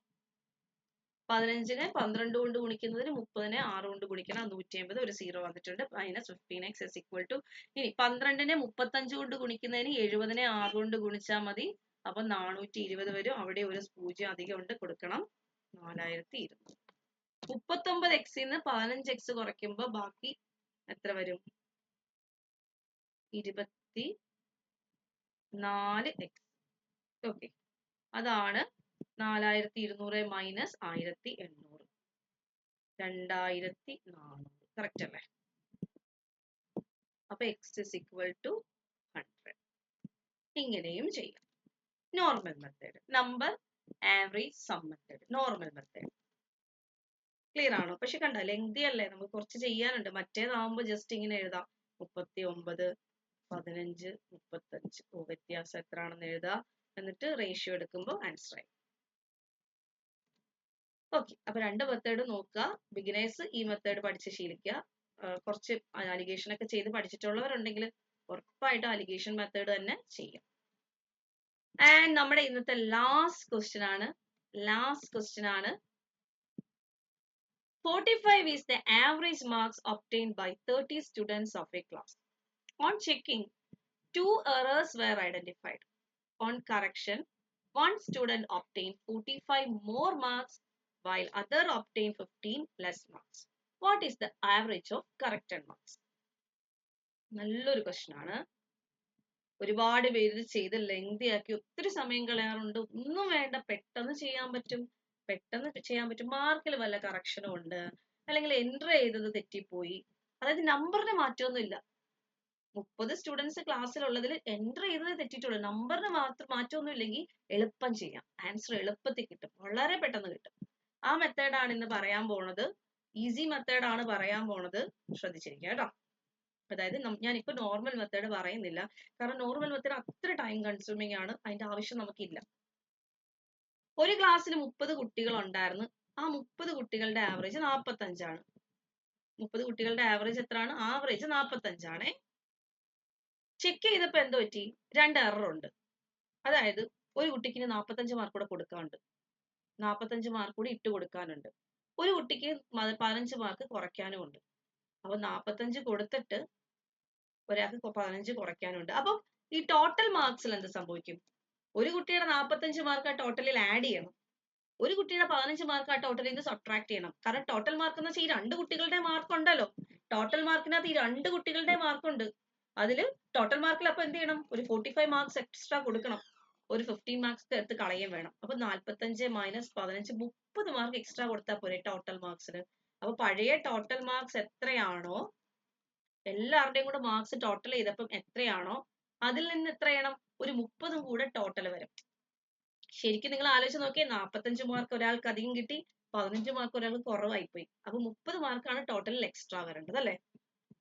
15നെ 12 കൊണ്ട് ഗുണിക്കുന്നതിന് 30നെ 6 കൊണ്ട് ഗുണിക്കണം, 180, ഒരു 0 വന്നിട്ടുണ്ട്. Minus 15x is equal to, ഇനി 12നെ 35 കൊണ്ട് ഗുണിക്കുന്നതിന് 70നെ 6 കൊണ്ട് ഗുണിച്ചാൽ മതി. അപ്പൊ 420 വരും. അവിടെ ഒരു 0 അധികം ഉണ്ട്, കൊടുക്കണം. 4200. 39x ന്ന് 15x കുറയ്ക്കുമ്പോ ബാക്കി എത്ര വരും? 24x. ഓക്കെ, അതാണ് 4200 മൈനസ് 1800, 2400. കറക്റ്റ് അല്ലേ? അപ്പൊ x is equal to 100. ഇങ്ങനെയും ചെയ്യാം. Normal method, number average sum method, normal method. Clear ആണോ? പക്ഷെ കണ്ട ലെങ്തി അല്ലേ, നമുക്ക് കുറച്ച് ചെയ്യാനുണ്ട്. മറ്റേതാവുമ്പോ ജസ്റ്റ് ഇങ്ങനെ എഴുതാം, 39, 15, 35. വ്യത്യാസം എത്രയാണെന്ന് എഴുതാം, എന്നിട്ട് റേഷ്യോ എടുക്കുമ്പോൾ ആൻസർ ആയി. ഓക്കെ, അപ്പൊ രണ്ട് മെത്തേഡ് നോക്കുക. ബിഗിനേഴ്സ് ഈ മെത്തേഡ് പഠിച്ച് ശീലിക്കുക. കുറച്ച് അലിഗേഷൻ ഒക്കെ ചെയ്ത് പഠിച്ചിട്ടുള്ളവരുണ്ടെങ്കിൽ ഉറപ്പായിട്ടും അലിഗേഷൻ മെത്തേഡ് തന്നെ ചെയ്യാം. ആൻഡ് നമ്മുടെ ഇന്നത്തെ ലാസ്റ്റ് ക്വസ്റ്റ്യൻ ആണ് 45 is the average marks obtained by 30 students of a class. On checking, 2 errors were identified. On correction, one student obtained 45 more marks while other obtained 15 less marks. What is the average of corrected marks? നല്ലൊരു question ആണ്. ഒരുപാട് പേര് ചെയ്ത് lengthy ആക്കി ഒത്തിരി സമയം കളയാറുണ്ട്. ഒന്നും വേണ്ട, പെട്ടെന്ന് ചെയ്യാൻ പറ്റും. മാർക്കിൽ വല്ല കറക്ഷനും ഉണ്ട്, അല്ലെങ്കിൽ എൻറ്റർ ചെയ്തത് തെറ്റിപ്പോയി, അതായത് നമ്പറിന് മാറ്റമൊന്നുമില്ല. 30 സ്റ്റുഡൻസ് ക്ലാസ്സിലുള്ളതിൽ എൻറ്റർ ചെയ്തത് തെറ്റിയിട്ടുള്ളൂ, നമ്പറിന് മാറ്റമൊന്നും ഇല്ലെങ്കിൽ എളുപ്പം ചെയ്യാം. ആൻസർ എളുപ്പത്തിൽ കിട്ടും, വളരെ പെട്ടെന്ന് കിട്ടും. ആ മെത്തേഡാണ് ഇന്ന് പറയാൻ പോണത്. ഈസി മെത്തേഡാണ് പറയാൻ പോണത്, ശ്രദ്ധിച്ചിരിക്കുക കേട്ടോ. അതായത് ഞാനിപ്പോ നോർമൽ മെത്തേഡ് പറയുന്നില്ല, കാരണം നോർമൽ മെത്തേഡ് അത്ര ടൈം കൺസ്യൂമിങ് ആണ്, അതിന്റെ ആവശ്യം നമുക്കില്ല. ഒരു ക്ലാസ്സിൽ 30 കുട്ടികൾ ഉണ്ടായിരുന്നു. ആ 30 കുട്ടികളുടെ ആവറേജ് 45 ആണ്. 30 കുട്ടികളുടെ ആവറേജ് എത്രയാണ്? ആവറേജ് 45 ആണേ. ചെക്ക് ചെയ്തപ്പോ എന്തോ പറ്റി? 2 എറർ ഉണ്ട്. അതായത് ഒരു കുട്ടിക്ക് 45 മാർക്ക് കൂടെ കൊടുക്കാനുണ്ട്, 45 മാർക്ക് കൂടി ഇട്ട് കൊടുക്കാനുണ്ട്. ഒരു കുട്ടിക്ക് 15 മാർക്ക് കുറയ്ക്കാനും ഉണ്ട്. അപ്പൊ 45 കൊടുത്തിട്ട് ഒരാൾക്ക് 15 കുറയ്ക്കാനുണ്ട്. അപ്പം ഈ ടോട്ടൽ മാർക്സിൽ എന്ത് സംഭവിക്കും? ഒരു കുട്ടിയുടെ 45 മാർക്ക് ടോട്ടലിൽ ആഡ് ചെയ്യണം. ഒരു കുട്ടിയുടെ 15 മാർക്ക് ആ ടോട്ടലിൽ നിന്ന് സബ്ട്രാക്ട് ചെയ്യണം. കാരണം ടോട്ടൽ മാർക്ക് എന്ന് വെച്ചാൽ ഈ 2 കുട്ടികളുടെ മാർക്ക് ഉണ്ടല്ലോ. ടോട്ടൽ മാർക്കിനകത്ത് ഈ 2 കുട്ടികളുടെ മാർക്ക് ഉണ്ട്. അതില് ടോട്ടൽ മാർക്കിൽ അപ്പൊ എന്ത് ചെയ്യണം? ഒരു 45 മാർക്സ് എക്സ്ട്രാ കൊടുക്കണം. ഒരു 15 മാർക്സ് എടുത്ത് കളയും വേണം. അപ്പൊ 45 മൈനസ് 15 30 മാർക്ക് എക്സ്ട്രാ കൊടുത്താൽ പോരെ ടോട്ടൽ മാർക്സിന്. അപ്പൊ പഴയ ടോട്ടൽ മാർക്സ് എത്രയാണോ, എല്ലാവരുടെയും കൂടെ മാർക്സ് ടോട്ടൽ ചെയ്തപ്പം എത്രയാണോ അതിൽ നിന്ന് എത്ര ചെയ്യണം? ഒരു 30 കൂടെ ടോട്ടൽ വരും. ശരിക്കും നിങ്ങൾ ആലോചിച്ച് നോക്കിയേ, 45 മാർക്ക് ഒരാൾക്ക് അധികം കിട്ടി, 15 മാർക്ക് ഒരാൾക്ക് കുറവായി പോയി. അപ്പൊ 30 മാർക്കാണ് ടോട്ടലിൽ എക്സ്ട്രാ വരേണ്ടത് അല്ലേ?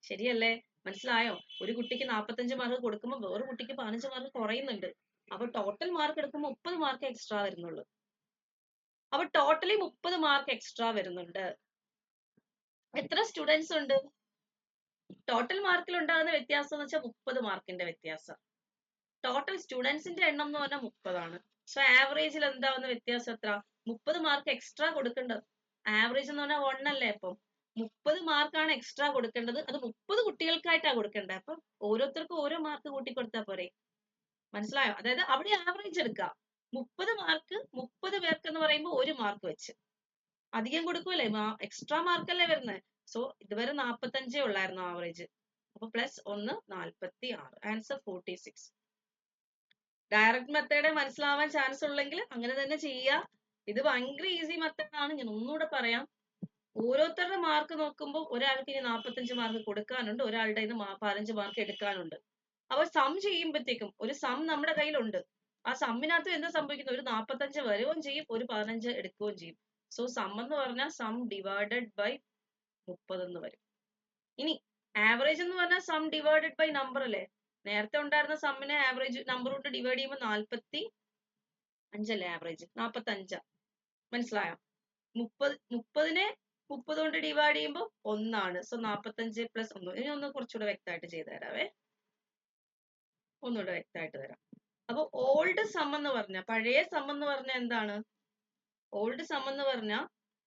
ശരിയല്ലേ? മനസ്സിലായോ? ഒരു കുട്ടിക്ക് 45 മാർക്ക് കൊടുക്കുമ്പോൾ വേറെ കുട്ടിക്ക് 15 മാർക്ക് കുറയുന്നുണ്ട്. അപ്പൊ ടോട്ടൽ മാർക്ക് എടുക്കുമ്പോൾ 30 മാർക്ക് എക്സ്ട്രാ വരുന്നുള്ളൂ. അപ്പൊ ടോട്ടലി 30 മാർക്ക് എക്സ്ട്രാ വരുന്നുണ്ട്. എത്ര സ്റ്റുഡൻസ് ഉണ്ട്? ടോട്ടൽ മാർക്കിൽ ഉണ്ടാകുന്ന വ്യത്യാസം എന്ന് വെച്ചാൽ 30 മാർക്കിന്റെ വ്യത്യാസം. ടോട്ടൽ സ്റ്റുഡൻസിന്റെ എണ്ണം എന്ന് പറഞ്ഞാൽ 30 ആണ്. സോ ആവറേജിൽ എന്താവുന്ന വ്യത്യാസം എത്ര? 30 മാർക്ക് എക്സ്ട്രാ കൊടുക്കേണ്ടത്. ആവറേജ് എന്ന് പറഞ്ഞാൽ 1 അല്ലേ? അപ്പം 30 മാർക്കാണ് എക്സ്ട്രാ കൊടുക്കേണ്ടത്. അത് 30 കുട്ടികൾക്കായിട്ടാണ് കൊടുക്കേണ്ടത്. അപ്പം ഓരോരുത്തർക്കും ഓരോ മാർക്ക് കൂട്ടി കൊടുത്താൽ പോരെ? മനസ്സിലായോ? അതായത് അവിടെ ആവറേജ് എടുക്കുക. 30 മാർക്ക് 30 പേർക്ക് എന്ന് പറയുമ്പോൾ 1 മാർക്ക് വെച്ച് അധികം കൊടുക്കൂലേ? എക്സ്ട്രാ മാർക്കല്ലേ വരുന്നത്. സോ ഇതുവരെ 45 ഉള്ളായിരുന്നു ആവറേജ്. അപ്പൊ പ്ലസ് 1 46. ആൻസർ 46. ഡയറക്റ്റ് മെത്തേഡ് മനസ്സിലാവാൻ ചാൻസ് ഉള്ളെങ്കിൽ അങ്ങനെ തന്നെ ചെയ്യുക. ഇത് ഭയങ്കര ഈസി മെത്തേഡ് ആണ്. ഞാൻ ഒന്നുകൂടെ പറയാം. ഓരോരുത്തരുടെ മാർക്ക് നോക്കുമ്പോൾ ഒരാൾക്ക് ഇനി 45 മാർക്ക് കൊടുക്കാനുണ്ട്, ഒരാളുടെ 15 മാർക്ക് എടുക്കാനുണ്ട്. അപ്പൊ സം ചെയ്യുമ്പോഴത്തേക്കും ഒരു സം നമ്മുടെ കയ്യിലുണ്ട്. ആ സമ്മിനകത്ത് എന്താ സംഭവിക്കുന്നത്? ഒരു 45 വരികയും ചെയ്യും, ഒരു 15 എടുക്കുകയും ചെയ്യും. സോ സം എന്ന് പറഞ്ഞാൽ സം ഡിവൈഡഡ് ബൈ 30 എന്ന് വരും. ഇനി ആവറേജ് എന്ന് പറഞ്ഞാൽ സം ഡിവൈഡഡ് ബൈ നമ്പർ അല്ലേ? നേരത്തെ ഉണ്ടായിരുന്ന സമ്മിനെ ആവറേജ് നമ്പർ കൊണ്ട് ഡിവൈഡ് ചെയ്യുമ്പോൾ 45 അല്ലേ ആവറേജ്? 45. മനസ്സിലായോ? 30നെ 30 കൊണ്ട് ഡിവൈഡ് ചെയ്യുമ്പോൾ 1 ആണ്. So 45 plus 1. ഇനി ഒന്ന് കുറച്ചുകൂടെ വ്യക്തമായിട്ട് ചെയ്തു തരാവേ. ഒന്നുകൂടെ വ്യക്തമായിട്ട് തരാം. അപ്പൊ ഓൾഡ് സം എന്ന് പറഞ്ഞ, പഴയ സം എന്ന് പറഞ്ഞ എന്താണ്? ഓൾഡ് സം എന്ന് പറഞ്ഞാൽ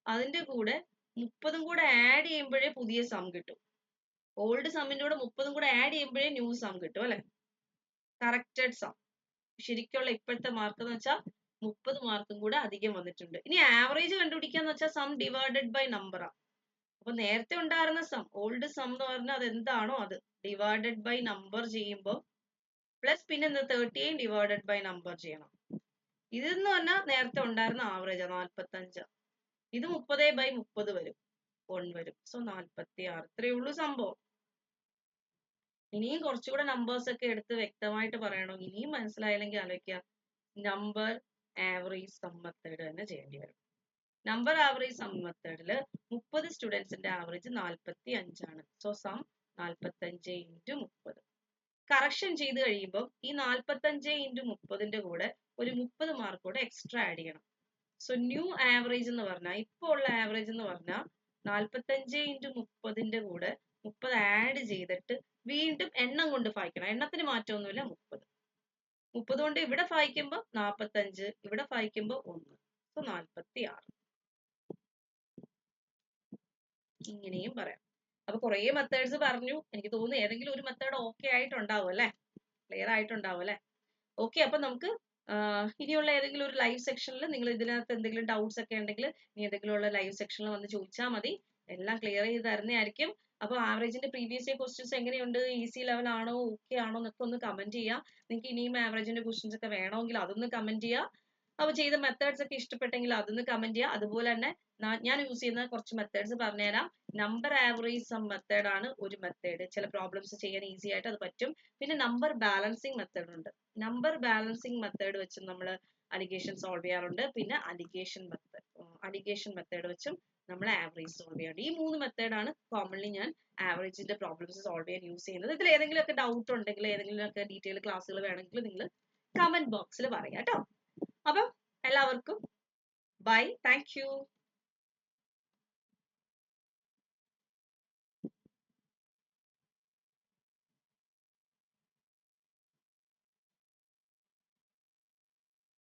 അതിന്റെ കൂടെ 30 കൂടെ ആഡ് ചെയ്യുമ്പോഴേ പുതിയ സം കിട്ടും. ഓൾഡ് സമ്മിന്റെ കൂടെ 30 കൂടെ ആഡ് ചെയ്യുമ്പോഴേ ന്യൂ സം കിട്ടും അല്ലെ? Corrected sum. ശരിക്കുള്ള ഇപ്പോഴത്തെ മാർക്ക് എന്ന് വെച്ചാൽ 30 മാർക്കും കൂടെ അധികം വന്നിട്ടുണ്ട്. ഇനി ആവറേജ് കണ്ടുപിടിക്കാന്ന് വെച്ചാൽ സം ഡിവൈഡഡ് ബൈ നമ്പറാ. അപ്പൊ നേരത്തെ ഉണ്ടായിരുന്ന സം, ഓൾഡ് സം എന്ന് പറഞ്ഞാൽ അത് എന്താണോ അത് ഡിവൈഡഡ് ബൈ നമ്പർ ചെയ്യുമ്പോൾ പ്ലസ് പിന്നെ 38 ഡിവൈഡഡ് ബൈ നമ്പർ ചെയ്യണം. ഇതെന്ന് പറഞ്ഞാൽ നേരത്തെ ഉണ്ടായിരുന്ന ആവറേജ് 45. ഇത് 30 ബൈ 30 വരും, 1 വരും. സോ 46. ഇത്രയേ ഉള്ളൂ സംഭവം. ഇനിയും കുറച്ചുകൂടെ നമ്പേഴ്സ് ഒക്കെ എടുത്ത് വ്യക്തമായിട്ട് പറയണം. ഇനിയും മനസ്സിലായില്ലെങ്കിൽ ആലോചിക്കുക, നമ്പർ ആവറേജ് സം മെത്തേഡ് തന്നെ ചെയ്യേണ്ടി വരും. നമ്പർ ആവറേജ് സം മെത്തേഡില് 30 സ്റ്റുഡൻസിന്റെ ആവറേജ് 45 ആണ്. So some 45 into 30. കറക്ഷൻ ചെയ്ത് കഴിയുമ്പോൾ ഈ 45 ഇൻറ്റു 30ന്റെ കൂടെ ഒരു 30 മാർക്ക് കൂടെ എക്സ്ട്രാ ആഡ് ചെയ്യണം. സോ ന്യൂ ആവറേജ് എന്ന് പറഞ്ഞാൽ, ഇപ്പോൾ ഉള്ള ആവറേജ് എന്ന് പറഞ്ഞാൽ 45 ഇൻറ്റു 30ന്റെ കൂടെ 30 ആഡ് ചെയ്തിട്ട് വീണ്ടും എണ്ണം കൊണ്ട് ഭാഗിക്കണം. എണ്ണത്തിന് മാറ്റമൊന്നുമില്ല. 30 കൊണ്ട് ഇവിടെ ഭാഗിക്കുമ്പോൾ 45, ഇവിടെ ഭാഗിക്കുമ്പോൾ 1. സോ 46. ഇങ്ങനെയും പറയാം. അപ്പൊ കുറെ മെത്തേഡ്സ് പറഞ്ഞു. എനിക്ക് തോന്നുന്നു ഏതെങ്കിലും ഒരു മെത്തേഡ് ഓക്കെ ആയിട്ടുണ്ടാവും അല്ലെ? ക്ലിയർ ആയിട്ടുണ്ടാവും അല്ലെ? ഓക്കെ. അപ്പൊ നമുക്ക് ഇനിയുള്ള ഏതെങ്കിലും ഒരു ലൈവ് സെക്ഷനിൽ നിങ്ങൾ ഇതിനകത്ത് എന്തെങ്കിലും ഡൗട്ട്സ് ഒക്കെ ഉണ്ടെങ്കിൽ ഇനി ഏതെങ്കിലും ഉള്ള ലൈവ് സെക്ഷനിൽ വന്ന് ചോദിച്ചാൽ മതി. എല്ലാം ക്ലിയർ ചെയ്ത് തരുന്നതായിരിക്കും. അപ്പൊ ആവറേജിന്റെ പ്രീവിയസ് ഇയർ ക്വസ്റ്റ്യൻസ് എങ്ങനെയുണ്ട്? ഈസി ലെവൽ ആണോ, ഓക്കെ ആണോ എന്നൊക്കെ ഒന്ന് കമന്റ് ചെയ്യാം. നിങ്ങൾക്ക് ഇനിയും ആവറേജിന്റെ ക്വസ്റ്റ്യൻസ് ഒക്കെ വേണമെങ്കിൽ അതൊന്ന് കമന്റ് ചെയ്യാം. അപ്പൊ ചെയ്ത മെത്തേഡ്സ് ഒക്കെ ഇഷ്ടപ്പെട്ടെങ്കിൽ അതൊന്ന് കമന്റ് ചെയ്യുക. അതുപോലെ തന്നെ ഞാൻ യൂസ് ചെയ്യുന്ന കുറച്ച് മെത്തേഡ്സ് പറഞ്ഞുതരാം. നമ്പർ ആവറേജ് സം മെത്തേഡ് ആണ് ഒരു മെത്തേഡ്. ചില പ്രോബ്ലംസ് ചെയ്യാൻ ഈസി ആയിട്ട് അത് പറ്റും. പിന്നെ നമ്പർ ബാലൻസിങ് മെത്തേഡ് ഉണ്ട്. നമ്പർ ബാലൻസിങ് മെത്തേഡ് വെച്ച് നമ്മൾ അലിഗേഷൻ സോൾവ് ചെയ്യാറുണ്ട്. പിന്നെ അലിഗേഷൻ മെത്തേഡ് വെച്ചും നമ്മൾ ആവറേജ് സോൾവ് ചെയ്യാറുണ്ട്. ഈ 3 മെത്തേഡാണ് കോമൺലി ഞാൻ ആവറേജിന്റെ പ്രോബ്ലംസ് സോൾവ് ചെയ്യാൻ യൂസ് ചെയ്യുന്നത്. ഇതിൽ ഏതെങ്കിലും ഒക്കെ ഡൗട്ട് ഉണ്ടെങ്കിൽ, ഏതെങ്കിലും ഒക്കെ ഡീറ്റെയിൽ ക്ലാസ്സുകൾ വേണമെങ്കിൽ നിങ്ങൾ കമന്റ് ബോക്സിൽ പറയാം കേട്ടോ. അപ്പം എല്ലാവർക്കും ബൈ. Thank you.